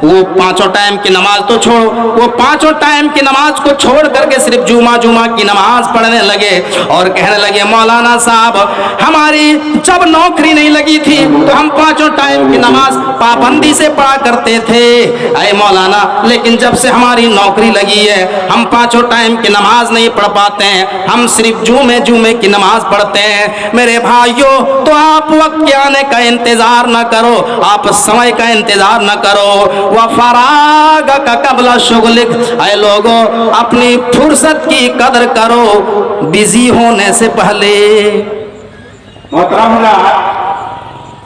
वो 5 टाइम की नमाज तो छोड़ो, वो 5 टाइम की नमाज को छोड़ करके सिर्फ जुमा की नमाज पढ़ने लगे और कहने लगे मौलाना साहब हमारी जब नौकरी नहीं लगी थी तो हम 5 टाइम की नमाज पाबंदी से पढ़ा करते थे, अरे मौलाना लेकिन जब से हमारी नौकरी लगी है हम 5 टाइम की नमाज नहीं पढ़ पाते हैं, हम सिर्फ जुमे की नमाज पढ़ते हैं। मेरे भाइयों, तो आप वक्त के आने का इंतजार न करो, आप समय का इंतजार न करो। वफराग का कबला शुगलिक, ऐ लोगों अपनी फुर्सत की कदर करो बिजी होने से पहले। मोहतरम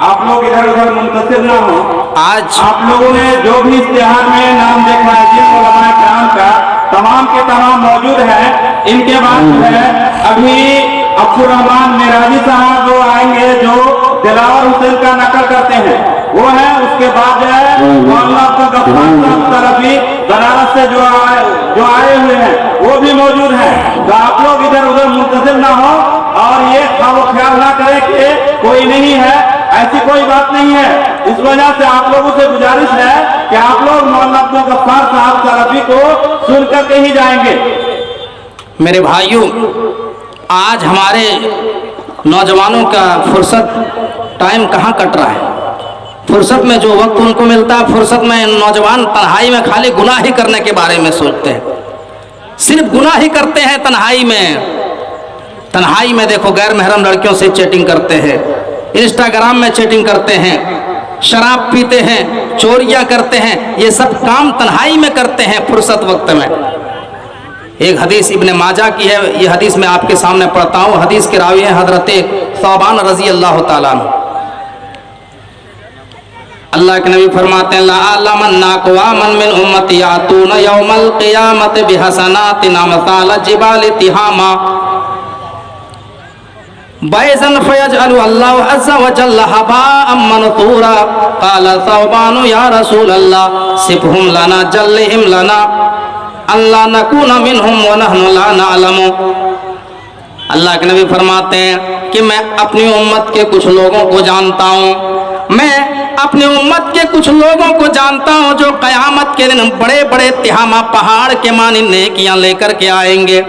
आप लोग इधर उधर मुंतशिर ना हो। आज आप लोगों ने जो भी इश्तिहार में नाम देखा है जिन उलमाए किराम का तमाम के तमाम मौजूद है, इनके बाद जो है अभी अब्दुल रहमान मिराजी साहब जो आएंगे जो दिलावर हुसैन का नकल करते हैं वो है। उसके बाद जो है मौलाना अब्दुल गफ्फार साहब तरफी बनारस से जो आए हुए हैं वो भी मौजूद है। तो आप लोग इधर उधर मुंतशिर ना हो और ये ख्याल ना करें कि कोई नहीं है, ऐसी कोई बात नहीं है। इस वजह से आप लोगों से गुजारिश है कि आप लोग मौलाना अब्दुल गफ्फार साहब तरफी को सुन करके ही जाएंगे। मेरे भाइयों, आज हमारे नौजवानों का फुर्सत टाइम कहाँ कट रहा है। फुर्सत में जो वक्त उनको मिलता है, फुर्सत में नौजवान तन्हाई में खाली गुनाह ही करने के बारे में सोचते हैं, सिर्फ गुनाह ही करते हैं तन्हाई में। तन्हाई में देखो गैर महरम लड़कियों से चैटिंग करते हैं, इंस्टाग्राम में चैटिंग करते हैं, शराब पीते हैं, चोरियां करते हैं, ये सब काम तन्हाई में करते हैं फुर्सत वक्त में। एक हदीस इब्ने माजा की है, ये हदीस मैं आपके सामने पढ़ता हूँ। हदीस के रावी हैं हजरत सौबान रजी अल्लाह ताला अन्हु। अल्लाह के नबी फरमाते हैं लाअलमन्नाक़वामन मिन उम्मती यातूना यौमल क़ियामत बिहसनातिन अमसाल जिबाल तिहामा बैज़न फयजअलु अल्लाहु अज़्ज़ा व जल्ला हबाअम मनसूरा क़ाल सौबान या रसूल अल्लाह सिफ़हुम लना जल्लिहिम लना अल्लाह नकूना मिनहुम व नहनु ला नअलमु। अल्लाह के नबी फरमाते हैं कि मैं अपनी उम्मत के कुछ लोगों को जानता हूँ, मैं अपनी उम्मत के कुछ लोगों को जानता हूँ जो क़यामत के दिन बड़े बड़े तिहामा पहाड़ के मानी नेकियां लेकर के आएंगे,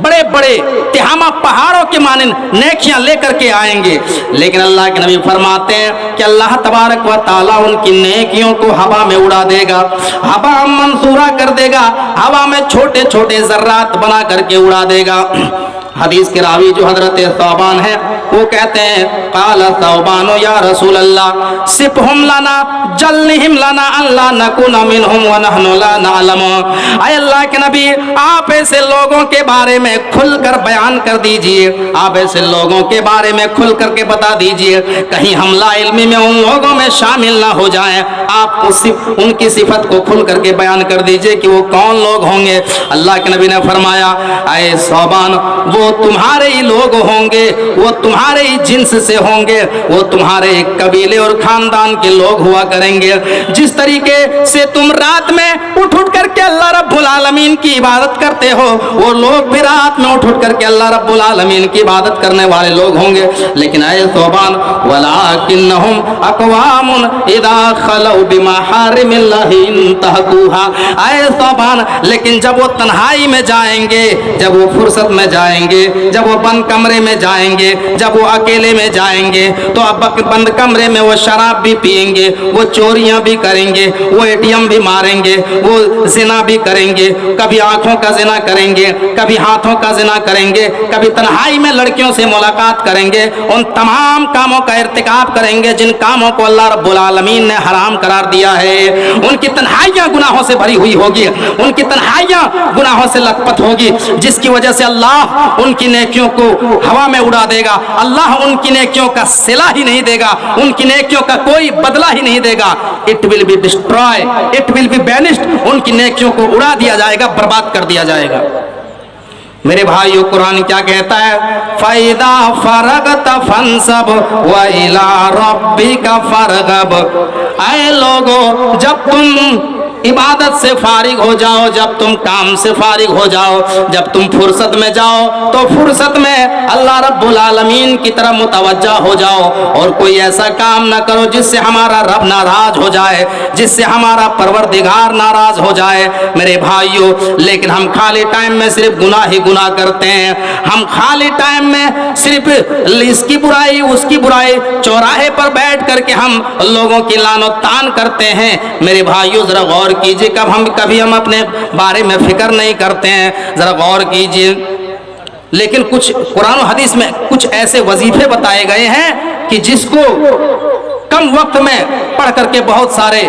बड़े बड़े तिहामा पहाड़ों के माने नेकियां लेकर के आएंगे। लेकिन अल्लाह के नबी फरमाते हैं कि अल्लाह तबारक व ताला उनकी नेकियों को हवा में उड़ा देगा, हवा मंसूरा कर देगा, हवा में छोटे छोटे जर्रात बना करके उड़ा देगा। हदीस के रावी जो हजरत सौबान है वो कहते हैं काला सौबानो या रसूल अल्लाह सिफहुम लना जल्निहिम लना अल्लाह नकुना मिनहुम व नहनु ला नअलम। ऐ अल्लाह के नबी आप ऐसे लोगों के बारे में खुलकर बयान कर दीजिए, आप ऐसे लोगों के बारे में खुल करके बता दीजिए, कहीं हम ला इल्मी में उन लोगों में शामिल ना हो जाएं। आप उनकी सिफत को खुल करके बयान कर दीजिए कि वो कौन लोग होंगे। अल्लाह के नबी ने फरमाया ऐ सौबान वो तुम्हारे ही लोग होंगे, वो तुम्हारे ही जिन्स से होंगे, वो तुम्हारे कबीले और खानदान के लोग हुआ करेंगे। जिस तरीके से तुम रात में उठ करके अल्लाह रब्बुल आलमीन की इबादत करते हो, वो लोग भी रात में उठ करके अल्लाह रब्बुल आलमीन की इबादत करने वाले लोग होंगे। लेकिन ऐ सौबान वलाकिन्नहुम अक़वामुन इज़ा खलौ बिमहारिमिल्लाहि इंतहकुहा। ऐ सौबान लेकिन जब वो तन्हाई में जाएंगे, जब वो फुर्सत में जाएंगे, जब वो बंद कमरे में जाएंगे, जब वो अकेले में जाएंगे, तो अब बंद कमरे में वो शराब भी पिएंगे, वो चोरियां भी करेंगे, वो एटीएम भी मारेंगे, वो जिना भी करेंगे, कभी आंखों का जिना करेंगे, कभी हाथों का जिना करेंगे, कभी तन्हाई में लड़कियों से मुलाकात करेंगे। उन तमाम कामों का इर्तिकाब करेंगे जिन कामों को अल्लाह रब्बुल आलमीन ने हराम करार दिया है। उनकी तन्हाइयां गुनाहों से भरी हुई होगी, उनकी तन्हाइयां गुनाहों से लथपथ होगी, जिसकी वजह से अल्लाह उनकी नेकियों को हवा में उड़ा देगा। अल्लाह उनकी नेकियों का सिला ही नहीं देगा, उनकी नेकियों का कोई बदला ही नहीं देगा। It will be destroy, it will be banished. उनकी नेकियों को उड़ा दिया जाएगा, बर्बाद कर दिया जाएगा। मेरे भाइयों कुरान क्या कहता है, फ़ैदा फ़रग़त फ़ंसब व इला रब्बिका फ़रग़ब। ऐ लोगों जब तुम इबादत से फारिग हो जाओ, जब तुम काम से फारिग हो जाओ, जब तुम फुर्सत में जाओ, तो फुर्सत में अल्लाह रब्बुल आलमीन की तरफ मुतवज्जा हो जाओ और कोई ऐसा काम ना करो जिससे हमारा रब नाराज हो जाए, जिससे हमारा परवरदिगार नाराज हो जाए। मेरे भाइयों लेकिन हम खाली टाइम में सिर्फ गुनाह ही गुनाह करते हैं। हम खाली टाइम में सिर्फ इसकी बुराई उसकी बुराई, चौराहे पर बैठ करके हम लोगों की लानो तान करते हैं। मेरे भाइयों जरा गौर कीजिए, कभी हम अपने बारे में फिक्र नहीं करते हैं, जरा गौर कीजिए। लेकिन कुछ कुरान और हदीस में कुछ ऐसे वजीफे बताए गए हैं कि जिसको कम वक्त में पढ़ करके बहुत सारे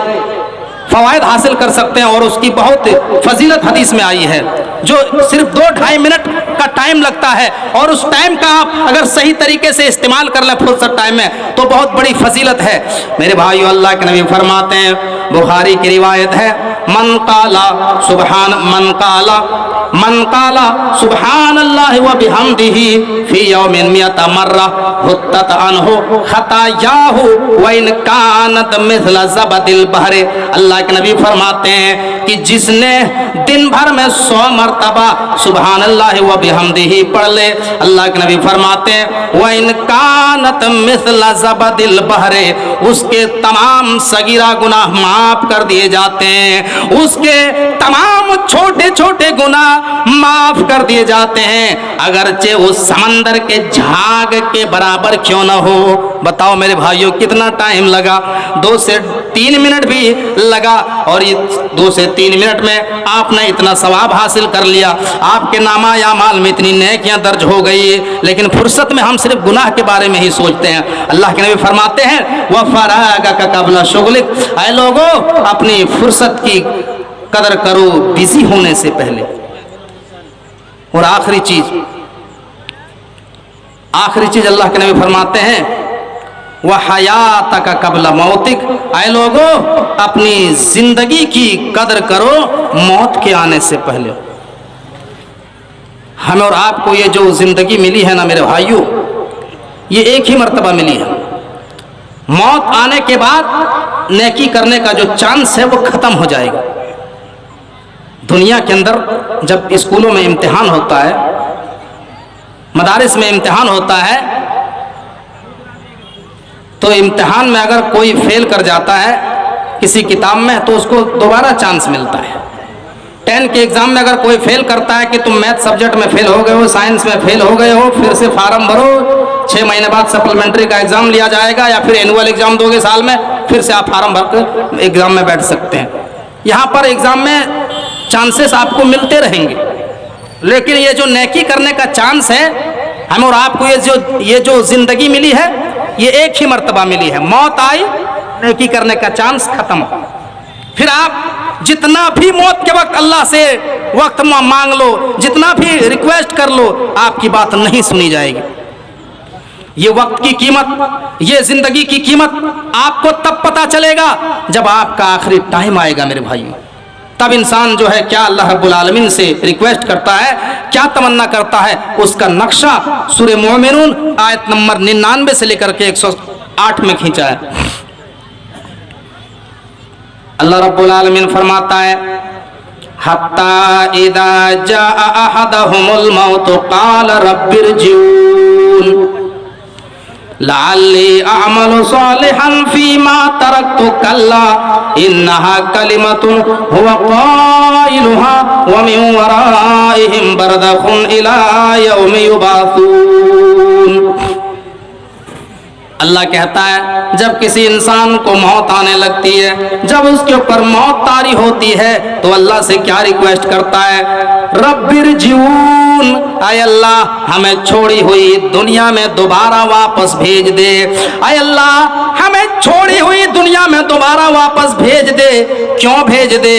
फवायद हासिल कर सकते हैं और उसकी बहुत फजीलत हदीस में आई है, जो सिर्फ 2-2.5 मिनट का टाइम लगता है और उस टाइम का आप अगर सही तरीके से इस्तेमाल कर लें फुर्सत टाइम में तो बहुत बड़ी फजीलत है। मेरे भाइयों अल्लाह के नबी फरमाते हैं, बुखारी की रिवायत है, मन काला सुबहान अल्लाह व बिहम्दिही फी यौमिन मियता मर्रा हुत्तत अन्हु खतायाहु व इन कानत मिस्ल ज़बदिल बहर। अल्लाह के नबी फरमाते हैं कि जिसने दिन भर में 100 मरतबा सुबहान अल्लाह व बिहम्दिही पढ़ ले, अल्लाह के नबी फरमाते हैं व इन कानत मिस्ल ज़बदिल बहर, उसके तमाम सगीरा गुनाह माफ कर दिए जाते हैं, उसके तमाम छोटे छोटे गुनाह माफ कर दिए जाते हैं, अगरचे उस समंदर के झाग के बराबर क्यों न हो। बताओ मेरे भाइयों कितना टाइम लगा, 2 से 3 मिनट भी लगा और ये 2 से 3 मिनट में आपने इतना सवाब हासिल कर लिया, आपके नामा या माल में इतनी नेकियां दर्ज हो गई। लेकिन फुर्सत में हम सिर्फ गुनाह के बारे में ही सोचते हैं। अल्लाह के नबी फरमाते हैं वह फरागा कबला शुगलिक, ऐ लोगों अपनी फुर्सत की कदर करो बिजी होने से पहले। और आखिरी चीज अल्लाह के नबी फरमाते हैं वह हयात का कबला मौतिक, ऐ लोगों अपनी जिंदगी की कदर करो मौत के आने से पहले। हमें और आपको ये जो जिंदगी मिली है ना मेरे भाइयों, ये एक ही मर्तबा मिली है। मौत आने के बाद नेकी करने का जो चांस है वो खत्म हो जाएगा। दुनिया के अंदर जब स्कूलों में इम्तिहान होता है, मदारिस में इम्तिहान होता है, तो इम्तिहान में अगर कोई फेल कर जाता है किसी किताब में तो उसको दोबारा चांस मिलता है। 10 के एग्जाम में अगर कोई फेल करता है कि तुम मैथ सब्जेक्ट में फेल हो गए हो, साइंस में फेल हो गए हो, फिर से फार्म भरो, 6 महीने बाद सप्लीमेंट्री का एग्जाम लिया जाएगा या फिर एनुअल एग्जाम दोगे साल में, फिर से आप फार्म भरकर एग्जाम में बैठ सकते हैं। यहाँ पर एग्जाम में चांसेस आपको मिलते रहेंगे, लेकिन ये जो नेकी करने का चांस है हम और आपको, ये जो जिंदगी मिली है ये एक ही मर्तबा मिली है। मौत आई, नेकी करने का चांस खत्म। फिर आप जितना भी मौत के वक्त अल्लाह से वक्त मांग लो, जितना भी रिक्वेस्ट कर लो, आपकी बात नहीं सुनी जाएगी। ये वक्त की कीमत, ये जिंदगी की कीमत आपको तब पता चलेगा जब आपका आखिरी टाइम आएगा मेरे भाइयों। तब इंसान जो है क्या अल्लाह रब्बुल आलमीन से रिक्वेस्ट करता है, क्या तमन्ना करता है, उसका नक्शा सूरह मोमिनून आयत नंबर 99 से लेकर के 108 में खींचा है। अल्लाह रब्बुल आलमीन फरमाता है, हत्ता इदा जाअ अहदहुमुल मौत क़ाल रब्बिरजिऊन लअल्ली अअमलु सालिहन फीमा तरक्तु कल्ला इन्नहा कलिमतुन हुवा क़ाइलुहा व मिन वराइहिम बरज़खुन इला यौमि युबासून। अल्लाह कहता है जब किसी इंसान को मौत आने लगती है, जब उसके ऊपर मौत तारी होती है, तो अल्लाह से क्या रिक्वेस्ट करता है, रब्बिरजिऊन, आय अल्लाह हमें छोड़ी हुई दुनिया में दोबारा वापस भेज दे, आय अल्लाह हमें छोड़ी हुई दुनिया में दोबारा वापस भेज दे। क्यों भेज दे?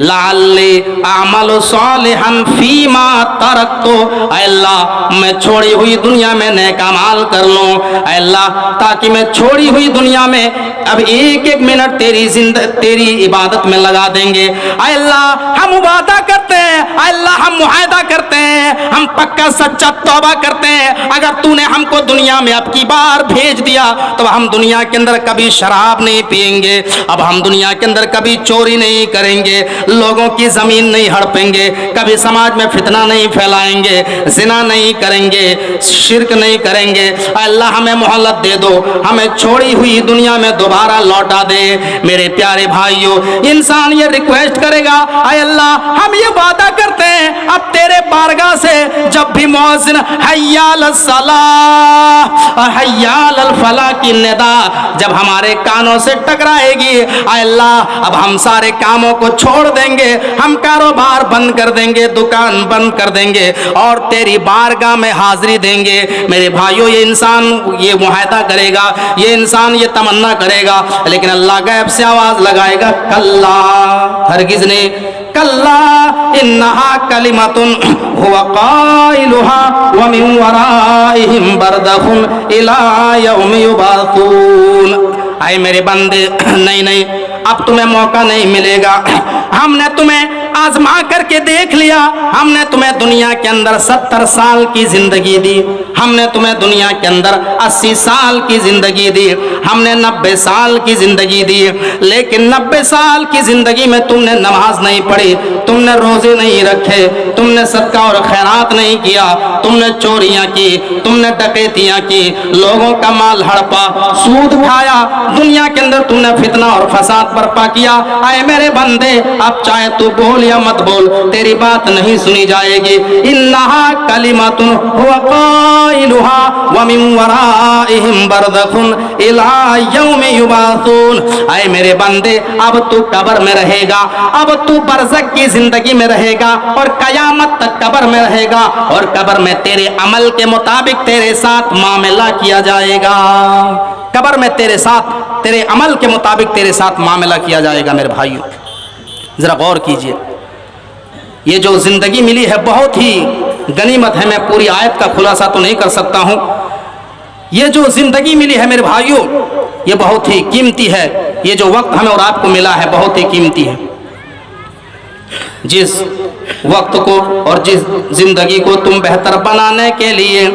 लअल्ली अअमलु सालिहन फीमा तरक्तु, अल्लाह मैं छोड़ी हुई दुनिया में नेक अमाल कर लूं, अल्लाह ताकि मैं छोड़ी हुई दुनिया में अब एक एक मिनट तेरी इबादत में लगा देंगे। अल्लाह हम वादा करते हैं, अल्लाह हम मुआहदा करते हैं, हम पक्का सच्चा तौबा करते हैं, अगर तूने हमको दुनिया में अब की बार भेज दिया तो हम दुनिया के अंदर कभी शराब नहीं पिएंगे, अब हम दुनिया के अंदर कभी चोरी नहीं करेंगे, लोगों की जमीन नहीं हड़पेंगे, कभी समाज में फितना नहीं फैलाएंगे, जिना नहीं करेंगे, शिर्क नहीं करेंगे। अल्लाह हमें मोहल्लत दे दो, हमें छोड़ी हुई दुनिया में दोबारा लौटा दे। मेरे प्यारे भाइयों, इंसान ये रिक्वेस्ट करेगा, आय अल्लाह हम ये वादा करते हैं अब तेरे बारगाह से जब भी मुअज्जिन हय्याल सलाह हय्याल फलाह की निदा जब हमारे कानों से टकराएगी, आय अल्लाह अब हम सारे कामों को छोड़ देंगे, हम कारोबार बंद कर देंगे, दुकान बंद कर देंगे और तेरी बारगाह में हाजिरी देंगे। मेरे भाइयों, ये इंसान ये मुआहदा करेगा, ये इंसान ये तमन्ना करेगा, लेकिन अल्लाह गैब से आवाज लगाएगा, कल्ला, हरगिज नहीं, कल्ला इन्नहा कलिमतुन हुवा क़ाइलुहा व मिन वराइहिम बरज़खुन इला यौमि युबासून। आए मेरे बंदे, नहीं नहीं, अब तुम्हें मौका नहीं मिलेगा, हमने तुम्हें आजमा करके देख लिया, हमने तुम्हें दुनिया के अंदर 70 साल की जिंदगी दी, हमने तुम्हें दुनिया के अंदर 80 साल की जिंदगी दी, हमने 90 साल की जिंदगी दी, लेकिन 90 साल की जिंदगी में तुमने नमाज नहीं पढ़ी, तुमने रोजे नहीं रखे, तुमने सदका और खैरात नहीं किया, तुमने चोरियां की, तुमने डकैतियां की, लोगों का माल हड़पा, सूद खाया, दुनिया के अंदर तुमने फितना और फसाद बर्पा किया। आए मेरे बंदे, अब चाहे तू बोल या मत बोल, तेरी बात नहीं सुनी जाएगी। इन्नहा कलिमतुन हुवा क़ाइलुहा व मिन वराइहिम बरज़खुन इला यौमि युबासून। आए मेरे बंदे, अब तू कब्र में रहेगा, अब तू बरज़ख की जिंदगी में रहेगा और कयामत तक कब्र में रहेगा, और कब्र में तेरे अमल के मुताबिक तेरे साथ मामला किया जाएगा, कब्र में तेरे साथ तेरे अमल के मुताबिक तेरे साथ मामला किया जाएगा। मेरे भाइयों, जरा गौर कीजिए, ये जो जिंदगी मिली है बहुत ही गनीमत है। मैं पूरी आयत का खुलासा तो नहीं कर सकता हूं। ये जो जिंदगी मिली है मेरे भाइयों, ये बहुत ही कीमती है। ये जो वक्त हमें और आपको मिला है बहुत ही कीमती है। जिस वक्त को और जिस जिंदगी को तुम बेहतर बनाने के लिए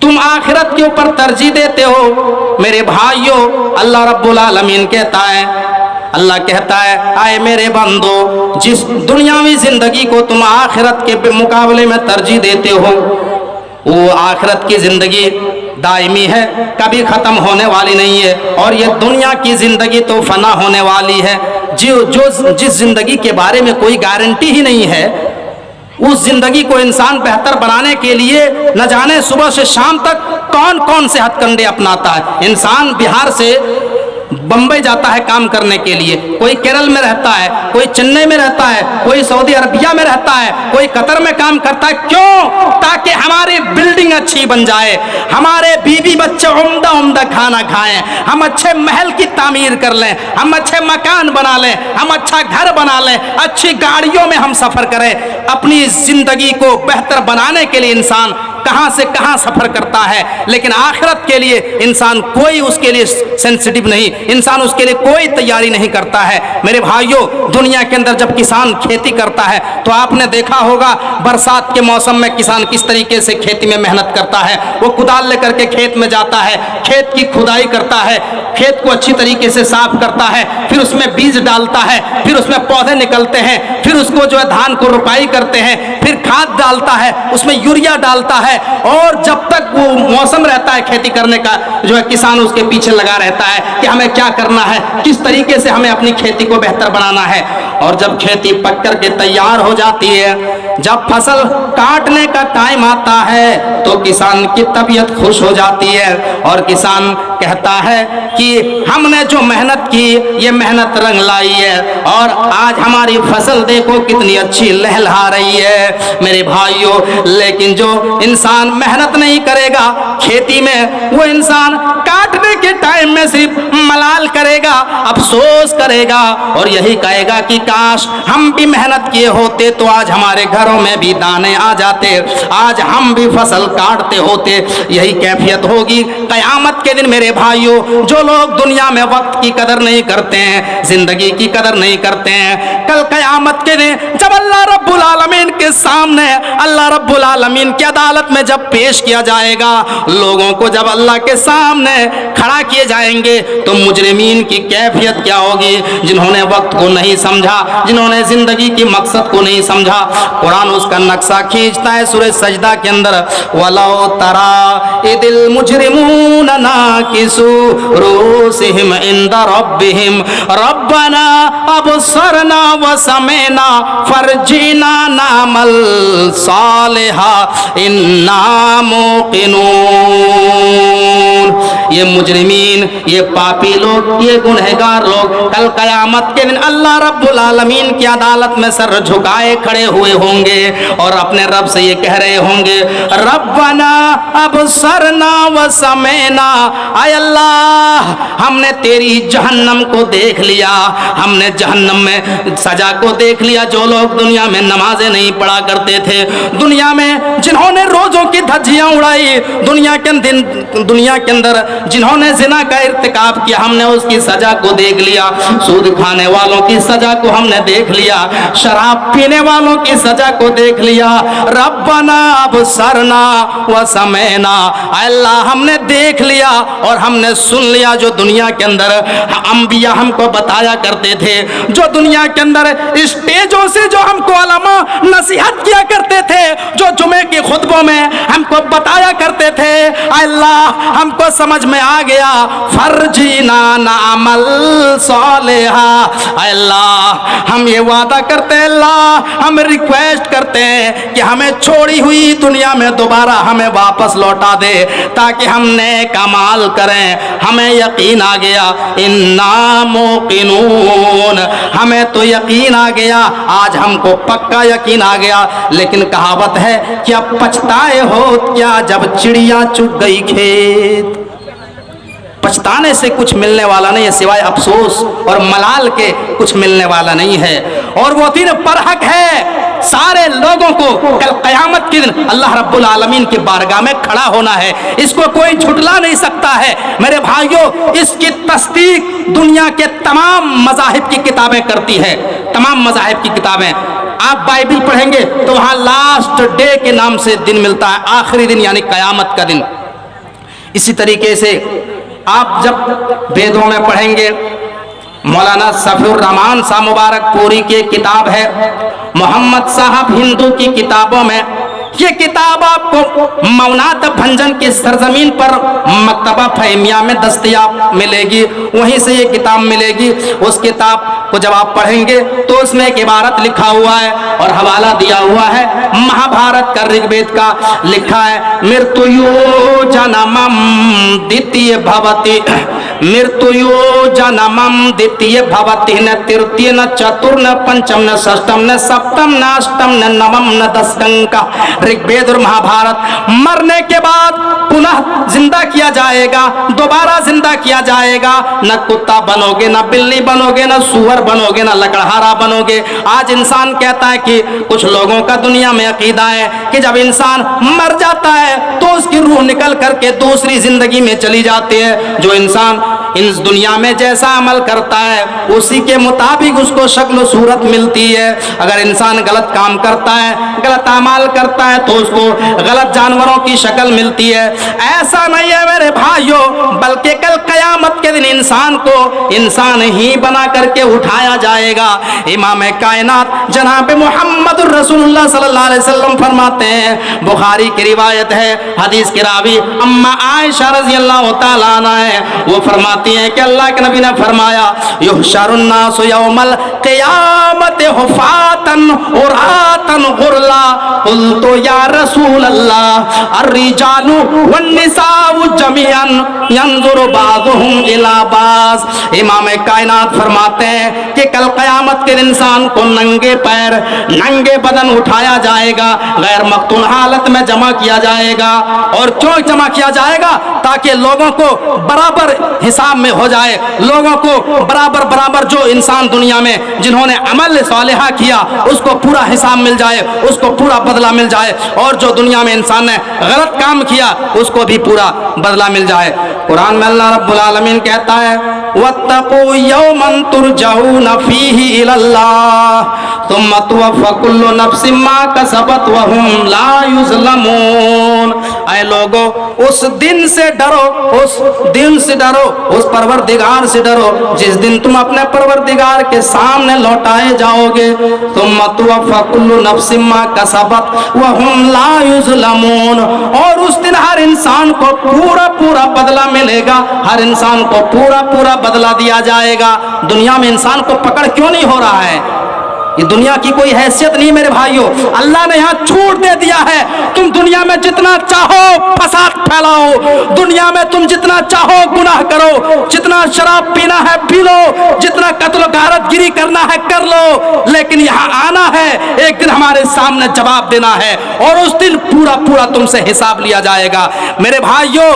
तुम आखिरत के ऊपर तरजीह देते हो, मेरे भाइयों, अल्लाह रब्बुल आलमीन कहता है, अल्लाह कहता है, आए मेरे बंदो, जिस दुनियावी जिंदगी को तुम आखिरत के मुकाबले में तरजीह देते हो, वो आखिरत की जिंदगी दायमी है, कभी खत्म होने वाली नहीं है, और ये दुनिया की जिंदगी तो फना होने वाली है। जिस जिंदगी के बारे में कोई गारंटी ही नहीं है, उस जिंदगी को इंसान बेहतर बनाने के लिए न जाने सुबह से शाम तक कौन कौन से हथकंडे अपनाता है। इंसान बिहार से बंबई जाता है काम करने के लिए, कोई केरल में रहता है, कोई चेन्नई में रहता है, कोई सऊदी अरबिया में रहता है, कोई कतर में काम करता है। क्यों? ताकि हमारी बिल्डिंग अच्छी बन जाए, हमारे बीवी बच्चे उम्दा उम्दा खाना खाएं, हम अच्छे महल की तामीर कर लें, हम अच्छे मकान बना लें, हम अच्छा घर बना लें, अच्छी गाड़ियों में हम सफर करें। अपनी जिंदगी को बेहतर बनाने के लिए इंसान कहां से कहां सफर करता है, लेकिन आखिरत के लिए इंसान कोई उसके लिए सेंसिटिव नहीं, इंसान उसके लिए कोई तैयारी नहीं करता है। मेरे भाइयों, दुनिया के अंदर जब किसान खेती करता है तो आपने देखा होगा बरसात के मौसम में किसान किस तरीके से खेती में मेहनत करता है। वो कुदाल लेकर के खेत में जाता है, खेत की खुदाई करता है, खेत को अच्छी तरीके से साफ करता है, फिर उसमें बीज डालता है, फिर उसमें पौधे निकलते हैं, फिर उसको जो है धान को रोपाई करते हैं, फिर खाद डालता है, उसमें यूरिया डालता है, और जब तक वो मौसम रहता है खेती करने का, जो है किसान उसके पीछे लगा रहता है कि हमें क्या करना है, किस तरीके से हमें अपनी खेती को बेहतर बनाना है। और जब खेती पक कर के तैयार हो जाती है, जब फसल काटने का टाइम आता है तो किसान की तबीयत खुश हो जाती है और किसान कहता है कि हमने जो मेहनत की ये मेहनत रंग लाई है, और आज हमारी फसल देखो कितनी अच्छी लहलहा रही है। मेरे भाइयों, लेकिन जो इंसान मेहनत नहीं करेगा खेती में, वो इंसान काटने के टाइम में सिर्फ मलाल करेगा, अफसोस करेगा और यही कहेगा कि काश हम भी मेहनत किए होते तो आज हमारे घरों में भी दाने आ जाते, आज हम भी फसल काटते होते। यही कैफियत होगी कयामत के दिन। मेरे भाइयों, जो लोग दुनिया में वक्त की कदर नहीं करते हैं, जिंदगी की कदर नहीं करते हैं, कल कयामत के दिन जब अल्लाह रब्बुल आलमीन के सामने, अल्लाह रब्बुल आलमीन की अदालत में जब पेश किया जाएगा, लोगों को जब अल्लाह के सामने खड़ा किए जाएंगे तो मुजरिमीन की कैफियत क्या होगी? जिन्होंने वक्त को नहीं समझा, जिन्होंने जिंदगी की मकसद को नहीं समझा। कुरान उसका नक्शा खींचता है सूरह सजदा के अंदर, वलौ तरा इदिल मुजरिमून नाकिसू रूसिहिम इंदा रब्बिहिम रब्बना अबसरना व समेना फरजीना नामल सालिहा इन्ना मुकिनून। ये मुजरिमीन, ये पापी लोग, ये गुनहगार लोग कल कयामत के दिन अल्लाह रब्बुल आलमीन की अदालत में सर झुकाए खड़े हुए होंगे और अपने रब से ये कह रहे होंगे, रब्बना अबसरना व समेना, आय अल्लाह हमने तेरी जहन्नम को देख लिया, हमने जहन्नम में सजा को देख लिया। जो लोग दुनिया में नमाजें नहीं पढ़ा करते थे, दुनिया में जिन्होंने रोजों की धज्जियां उड़ाई, दुनिया के अंदर जिन्होंने जिना का इर्तिकाब किया, हमने उसकी सजा को देख लिया। सूद खाने वालों की सजा को हमने देख लिया, शराब पीने वालों की सजा को देख लिया। रब्बना अबसरना व समेना, अल्लाह हमने देख लिया और हमने सुन लिया। जो दुनिया के अंदर अंबिया हमको बताया करते थे, जो दुनिया के अंदर स्टेजों से जो हमको अलामा नसीहत किया करते थे, जो जुमे के खुतबों में हमको बताया करते थे, अल्लाह हमको समझ में आ गया। फरजीना नामल सालिहा, अल्लाह हम ये वादा करते हैं, अल्लाह हम रिक्वेस्ट करते हैं कि हमें छोड़ी हुई दुनिया में दोबारा हमें वापस लौटा दे, ताकि हम नेक अमाल करें। हमें यकीन आ गया, इन्ना मुकिनून, हमें तो यकीन आ गया, आज हमको पक्का यकीन आ गया। लेकिन कहावत है कि अब पछताए हो क्या जब चिड़िया चुग गई खेत। पछताने से कुछ मिलने वाला नहीं है, सिवाय अफसोस और मलाल के कुछ मिलने वाला नहीं है। और वो दिन परहक है सारे लोगों को, कल कयामत के दिन अल्लाह रब्बुल आलमीन की बारगाह में खड़ा होना है, इसको कोई झुटला नहीं सकता है। मेरे भाइयों, इसकी तस्दीक दुनिया के तमाम मज़ाहिब की किताबें करती है, तमाम मज़ाहिब की किताबें। आप बाइबिल पढ़ेंगे तो वहाँ लास्ट डे के नाम से दिन मिलता है, आखिरी दिन यानी कयामत का दिन। इसी तरीके से आप जब वेदों में पढ़ेंगे, मौलाना सफीउर रहमान साहब मुबारकपुरी की किताब है, मोहम्मद साहब हिंदू की किताबों में ये किताब आपको मौनात भंजन की सरजमीन पर मकतबा फहमिया में दस्तयाब मिलेगी, वहीं से ये किताब मिलेगी। उस किताब को जब आप पढ़ेंगे तो उसमें एक इबारत लिखा हुआ है और हवाला दिया हुआ है महाभारत का ऋग्वेद का, लिखा है मृत्युयो जन्मम द्वितीय भवति, मृत्युयो जन्मम द्वितीय भवति, न तृतीय न चतुर्थ न पंचम न षष्ठम न सप्तम न अष्टम न नवम न दशम का ऋग्वेद और महाभारत। मरने के बाद पुनः जिंदा किया जाएगा, दोबारा जिंदा किया जाएगा। न कुत्ता बनोगे, न बिल्ली बनोगे, न सुअर बनोगे, न लकड़हारा बनोगे। आज इंसान कहता है कि कुछ लोगों का दुनिया में अकीदा है कि जब इंसान मर जाता है तो उसकी रूह निकल करके दूसरी जिंदगी में चली जाती है। जो इंसान इस दुनिया में जैसा अमल करता है उसी के मुताबिक उसको शक्ल सूरत मिलती है। अगर इंसान गलत काम करता है, गलत अमाल करता है तो उसको गलत जानवरों की शक्ल मिलती है। ऐसा नहीं है मेरे भाइयों, बल्कि कल कयामत के दिन इंसान को इंसान ही बना करके उठाया जाएगा। इमाम कायनात जनाब मोहम्मद रसूलुल्लाह सल्लल्लाहु अलैहि वसल्लम फरमाते हैं, बुखारी की रिवायत है, हदीस के रावी अम्मा आयशा रज़ियल्लाहु ताला अन्हा है, वो फरमाती हैं कि अल्लाह के नबी ने फरमाया युहशरुन नासु यौमल क़ियामत हुफ़ातन उरातन गुरला, क़ुल्तु या रसूल अल्लाह अर्रिजालु वन्निसाउ जमीअन यंजुरु बाज़ुहुम इला बाज़। इमाम कायनात फरमाते हैं कि कल क़यामत के इंसान को नंगे पैर नंगे बदन उठाया जाएगा, गैर मख्तून हालत में जमा किया जाएगा। और क्यों जमा किया जाएगा? ताकि लोगों को बराबर हिसाब में हो जाए, लोगों को बराबर बराबर जो इंसान दुनिया में जिन्होंने अमल सालिहा किया उसको पूरा हिसाब मिल जाए, उसको पूरा बदला मिल जाए, और जो दुनिया में इंसान ने गलत काम किया उसको भी पूरा बदला मिल जाए। कुरान में अल्लाह रब्बुल आलमीन कहता है वत्तक़ू यौमन तुरजऊन फीही इलल्लाह तुम्मा तुवफ़्फ़ा कुल्लु नफ्सिम मा कसबत व हुम ला युज़लमून। ऐ लोगो उस दिन से डरो, उस दिन से डरो, उस परवरदिगार से डरो जिस दिन तुम अपने परवरदिगार के सामने लौटाए जाओगे। तुम्मा तुवफ़्फ़ा कुल्लु नफ्सिम मा कसबत व हुम ला युज़लमून। और उस दिन हर इंसान को पूरा पूरा बदला मिलेगा, हर इंसान को पूरा पूरा बदला दिया जाएगा। दुनिया में इंसान को पकड़ क्यों नहीं हो रहा है? ये दुनिया की कोई हैसियत नहीं मेरे भाइयों। अल्लाह ने यहाँ छूट दे दिया है, तुम दुनिया में जितना चाहो फसाद फैलाओ, दुनिया में तुम जितना चाहो गुनाह करो, जितना शराब पीना है पी लो, जितना कत्ल गारतगिरी करना है कर लो, लेकिन यहाँ आना है, एक दिन हमारे सामने जवाब देना है और उस दिन पूरा पूरा तुमसे हिसाब लिया जाएगा। मेरे भाइयों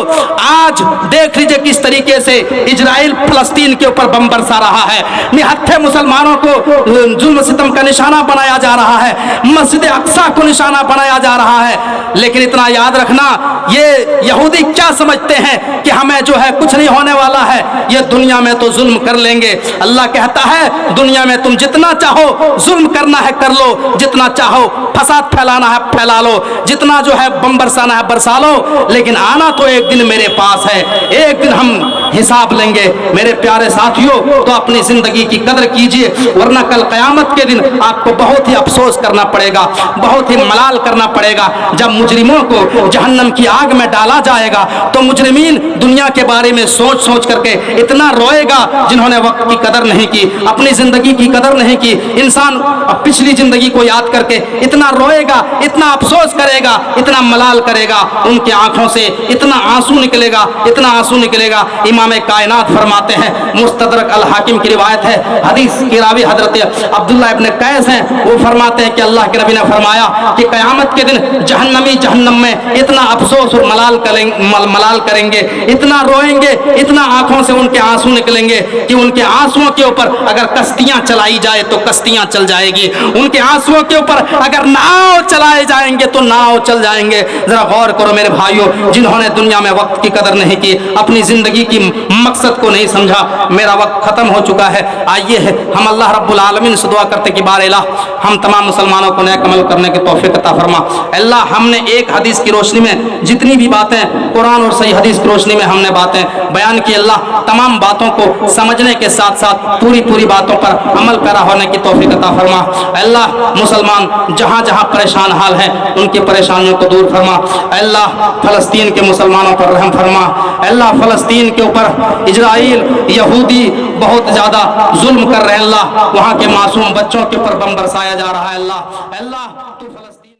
आज देख लीजिए किस तरीके से इजराइल फलस्तीन के ऊपर बम बरसा रहा है, निहत्थे मुसलमानों को जुल्म सितम का निशाना बनाया जा रहा है, मस्जिद अक्सा को निशाना बनाया जा रहा है। लेकिन इतना याद रखना, ये यहूदी क्या समझते हैं कि हमें जो है कुछ नहीं होने वाला है, ये दुनिया में तो जुल्म कर लेंगे। अल्लाह कहता है दुनिया में तुम जितना चाहो जुल्म करना है कर लो, जितना चाहो फसाद फैलाना है फैला लो, जितना जो है बम बरसाना है बरसा लो, लेकिन आना तो एक दिन मेरे पास है, एक दिन हम हिसाब लेंगे। मेरे प्यारे साथियों, तो अपनी जिंदगी की कदर कीजिए, वरना कल कयामत के दिन आपको बहुत ही अफसोस करना पड़ेगा, बहुत ही मलाल करना पड़ेगा। जब मुजरिमों को जहन्नम की आग में डाला जाएगा तो मुजरिमीन दुनिया के बारे में सोच सोच करके इतना रोएगा, जिन्होंने वक्त की कदर नहीं की, अपनी जिंदगी की कदर नहीं की। इंसान पिछली जिंदगी को याद करके इतना रोएगा, इतना अफसोस करेगा, इतना मलाल करेगा, उनकी आंखों से इतना आंसू निकलेगा, इतना आंसू निकलेगा। इमाम कायनात फरमाते हैं, मुस्तदरक अल हाकिम की रिवायत है, हदीस की रावी हजरत अब्दुल्लाह इब्न कैस हैं, वो फरमाते हैं कि अल्लाह के नबी ने फरमाया कि कयामत के दिन जहन्नमी जहन्नम में इतना अफसोस और मलाल करेंगे, इतना रोएंगे, इतना आंखों से उनके आंसू निकलेंगे कि उनके आंसुओं के ऊपर अगर कश्तियां चलाई जाए तो कश्तियां चल जाएगी, उनके आंसुओं के ऊपर अगर नाव चलाए जाएंगे तो नाव चल जाएंगे। जरा गौर करो मेरे भाइयों, जिन्होंने दुनिया में वक्त की कदर नहीं की, अपनी जिंदगी की मकसद को नहीं समझा। मेरा वक्त खत्म हो चुका है। आइए हम अल्लाह रब्बुल आलमीन से दुआ करते कि बारे अल्लाह हम तमाम मुसलमानों को नेक अमल करने की तौफीक अता फरमा। अल्लाह हमने एक हदीस की रोशनी में जितनी भी बातें कुरान और सही हदीस की रोशनी में हमने बातें बयान की, अल्लाह तमाम बातों को समझने के साथ साथ पूरी पूरी बातों पर अमल पैरा होने की तौफीक अता फरमा। अल्लाह मुसलमान जहाँ जहाँ परेशान हाल हैं उनकी परेशानियों को दूर फरमा। अल्लाह फलस्तीन के मुसलमानों पर रहम फरमा। अल्लाह फलस्तीन के ऊपर पर इजराइल यहूदी बहुत ज़्यादा जुल्म कर रहे हैं अल्लाह, वहाँ के मासूम बच्चों के ऊपर बम बरसाया जा रहा है अल्लाह।